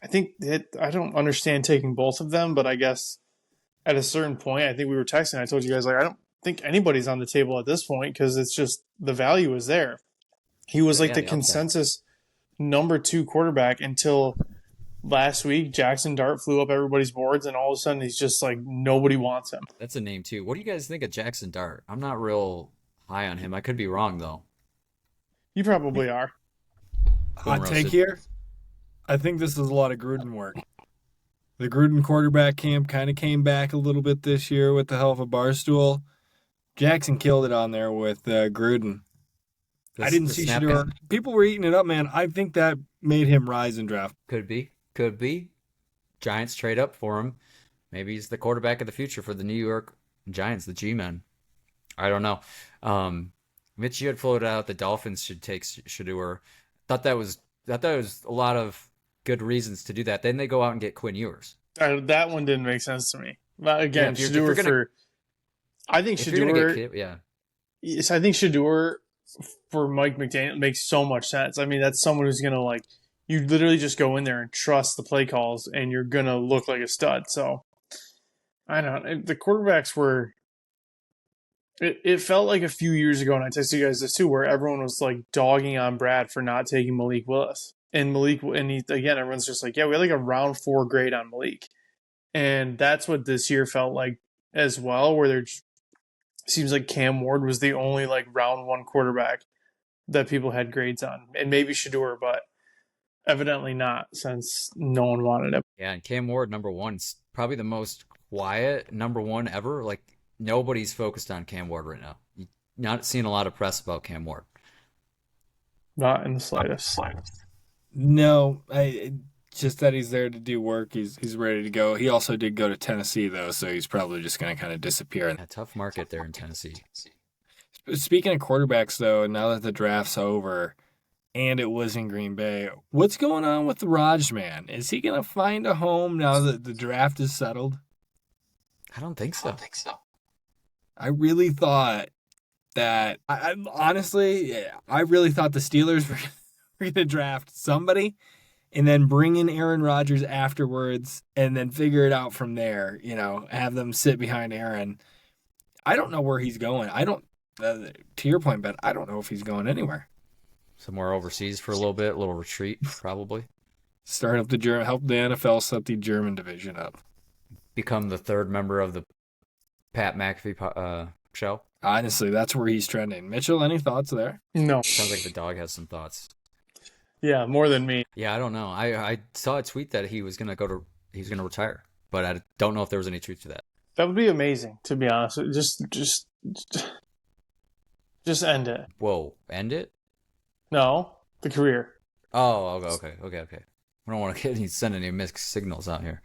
I think I don't understand taking both of them, but I guess at a certain point, I think we were texting. I told you guys, like, I don't think anybody's on the table at this point because it's just the value is there. He was like the consensus number 2 quarterback until last week. Jackson Dart flew up everybody's boards, and all of a sudden he's just like nobody wants him. That's a name too. What do you guys think of Jackson Dart? I'm not real high on him. I could be wrong though. You probably are. Hot take here. I think this is a lot of Gruden work. The Gruden quarterback camp kind of came back a little bit this year with the help of Barstool. Jackson killed it on there with Gruden. I didn't see Shadeur. People were eating it up, man. I think that made him rise in draft. Could be. Giants trade up for him. Maybe he's the quarterback of the future for the New York Giants, the G-men. I don't know. Mitch, you had floated out the Dolphins should take Shadeur. Thought that was a lot of good reasons to do that. Then they go out and get Quinn Ewers. That one didn't make sense to me. Again, yeah, Shadeur I think Shadeur. Yes, I think Shadeur for Mike McDaniel makes so much sense. I mean, that's someone who's gonna you literally just go in there and trust the play calls, and you're gonna look like a stud. So I don't know. The quarterbacks were. It felt like a few years ago, and I texted you guys this too, where everyone was like dogging on Brad for not taking Malik Willis. And everyone's just like, yeah, we had like a round 4 grade on Malik. And that's what this year felt like as well, where seems like Cam Ward was the only like round 1 quarterback that people had grades on. And maybe Shadeur, but evidently not, since no one wanted him. Yeah, and Cam Ward, number 1, is probably the most quiet number 1 ever. Like, nobody's focused on Cam Ward right now. You're not seeing a lot of press about Cam Ward. Not in the slightest. No, just that he's there to do work. He's ready to go. He also did go to Tennessee, though, so he's probably just going to kind of disappear. A tough market there in Tennessee. Speaking of quarterbacks, though, now that the draft's over and it was in Green Bay, what's going on with the Raj man? Is he going to find a home now that the draft is settled? I don't think so. I really thought that I honestly, I really thought the Steelers were going to draft somebody and then bring in Aaron Rodgers afterwards and then figure it out from there, have them sit behind Aaron. I don't know where he's going. To your point, Ben, I don't know if he's going anywhere. Somewhere overseas for a little retreat, probably. Start up help the NFL set the German division up. Become the third member of the Pat McAfee show. Honestly, that's where he's trending. Mitchell, any thoughts there? No. Sounds like the dog has some thoughts. Yeah, more than me. Yeah, I don't know. I saw a tweet that he was gonna retire, but I don't know if there was any truth to that. That would be amazing, to be honest. Just end it. Whoa, end it? No, the career. Oh, okay. We don't want to send any mixed signals out here.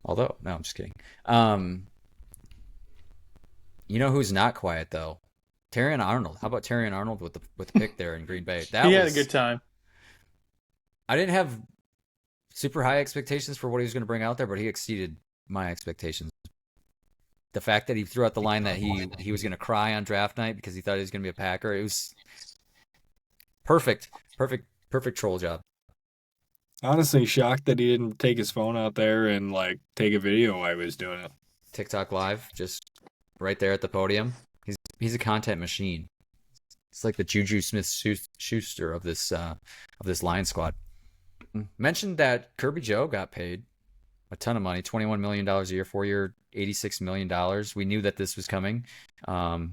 Although, no, I'm just kidding. You know who's not quiet though? Terrion Arnold. How about Terrion Arnold with the pick there in Green Bay? He had a good time. I didn't have super high expectations for what he was going to bring out there, but he exceeded my expectations. The fact that he threw out the line that he was going to cry on draft night because he thought he was going to be a Packer, it was perfect troll job. Honestly, shocked that he didn't take his phone out there and take a video while he was doing it. TikTok live, just right there at the podium. He's a content machine. It's like the Juju Smith-Schuster of this Lion squad. Mentioned that Kirby Joe got paid a ton of money, $21 million a year, 4-year, $86 million. We knew that this was coming. So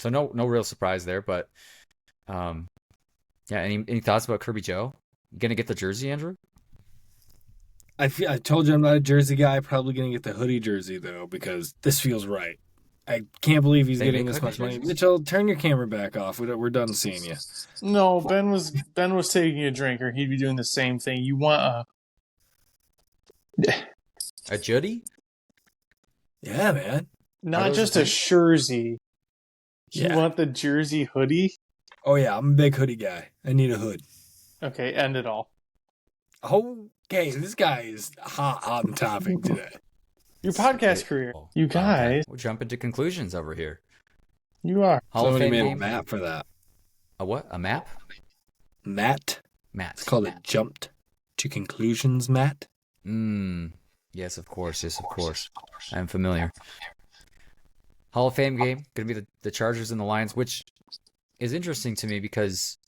no real surprise there, but yeah, any thoughts about Kirby Joe? You gonna get the jersey, Andrew? I told you I'm not a jersey guy. Probably gonna get the hoodie jersey though because this feels right. I can't believe he's getting this much money. Mitchell, turn your camera back off. We're done seeing you. No, Ben was taking a drink, or he'd be doing the same thing. You want a juddy? Yeah, man. Not just a jersey. You want the jersey hoodie? Oh yeah, I'm a big hoodie guy. I need a hood. Okay, end it all. Okay, this guy is hot on topic today. Your podcast career. You guys. We'll jump into conclusions over here. You are. Somebody made a map for that. A what? A map? Matt. It's called a jumped to conclusions mat. Yes, of course. I'm familiar. Hall of Fame game. Going to be the Chargers and the Lions, which is interesting to me because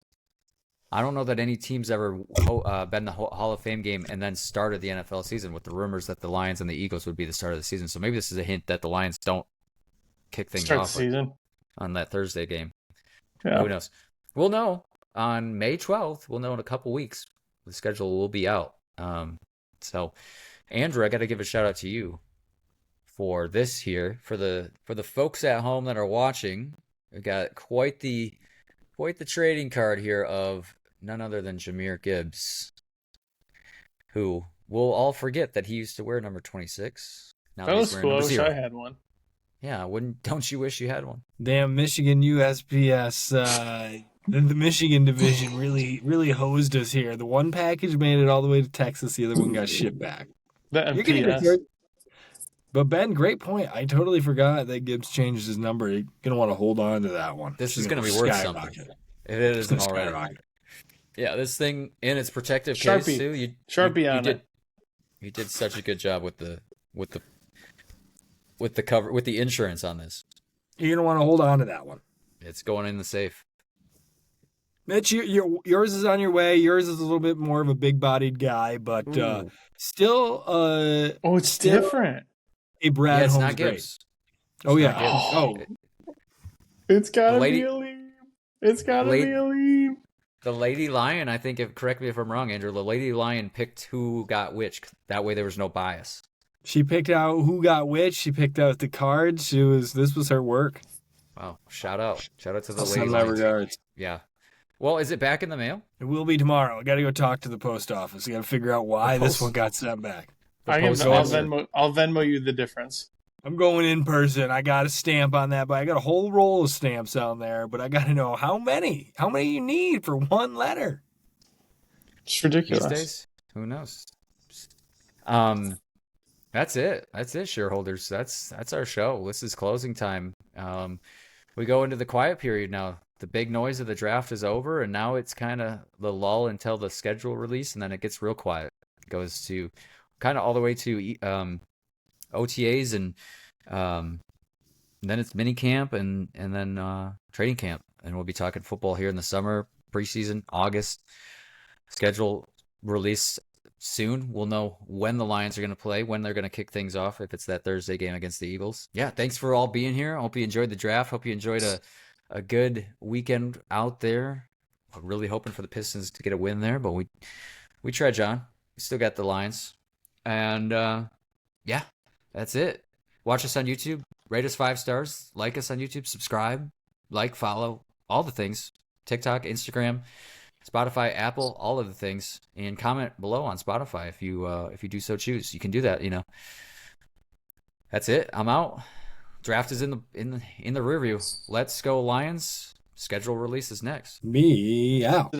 I don't know that any team's ever been in the Hall of Fame game and then started the NFL season with the rumors that the Lions and the Eagles would be the start of the season. So maybe this is a hint that the Lions don't kick things off the season on that Thursday game. Yeah. Who knows? We'll know on May 12th. We'll know in a couple weeks. The schedule will be out. So, Andrew, I got to give a shout out to you for this here. For the folks at home that are watching, we got quite the trading card here of none other than Jahmyr Gibbs, who we'll all forget that he used to wear number 26. Now that was cool. I wish I had one. Yeah, don't you wish you had one? Damn, Michigan USPS, the Michigan division really hosed us here. The one package made it all the way to Texas. The other one got shipped back. The MPS. But Ben, great point. I totally forgot that Gibbs changed his number. You're going to want to hold on to that one. This is going to be worth something. If it isn't already. Yeah, this thing in its protective case too. Sharpie on it. You did such a good job with the cover, with the insurance on this. You're going to want to hold on to that one. It's going in the safe. Mitch, yours is on your way. Yours is a little bit more of a big-bodied guy, but still. It's different. A Brad it's Holmes not Gibbs. Oh yeah. It's gotta be a lean. It's gotta be a lean. The Lady Lion, I think, correct me if I'm wrong, Andrew. The Lady Lion picked who got which. That way, there was no bias. She picked out who got which. She picked out the cards. This was her work. Wow! Shout out to the Lady Send my Lions. regards. Yeah. Well, is it back in the mail? It will be tomorrow. I got to go talk to the post office. I got to figure out why this one got sent back. I'll Venmo you the difference. I'm going in person. I got a stamp on that, but I got a whole roll of stamps on there. But I got to know how many you need for one letter. It's ridiculous. These days, who knows? That's it, shareholders. That's our show. This is closing time. we go into the quiet period now. The big noise of the draft is over, and now it's kind of the lull until the schedule release, and then it gets real quiet. It goes to kind of all the way to OTAs, and then it's mini camp, and then training camp, and we'll be talking football here in the summer, preseason, August. Schedule release soon. We'll know when the Lions are going to play, when they're going to kick things off, if it's that Thursday game against the Eagles. Yeah, thanks for all being here. I hope you enjoyed the draft. Hope you enjoyed a good weekend out there. I'm really hoping for the Pistons to get a win there, but we tried, John. We still got the Lions. And yeah, that's it. Watch us on YouTube. Rate us 5 stars. Like us on YouTube. Subscribe. Like, follow. All the things. TikTok, Instagram, Spotify, Apple, all of the things. And comment below on Spotify if you do so choose. You can do that, That's it. I'm out. Draft is in the rear view. Let's go Lions. Schedule release is next. Me out.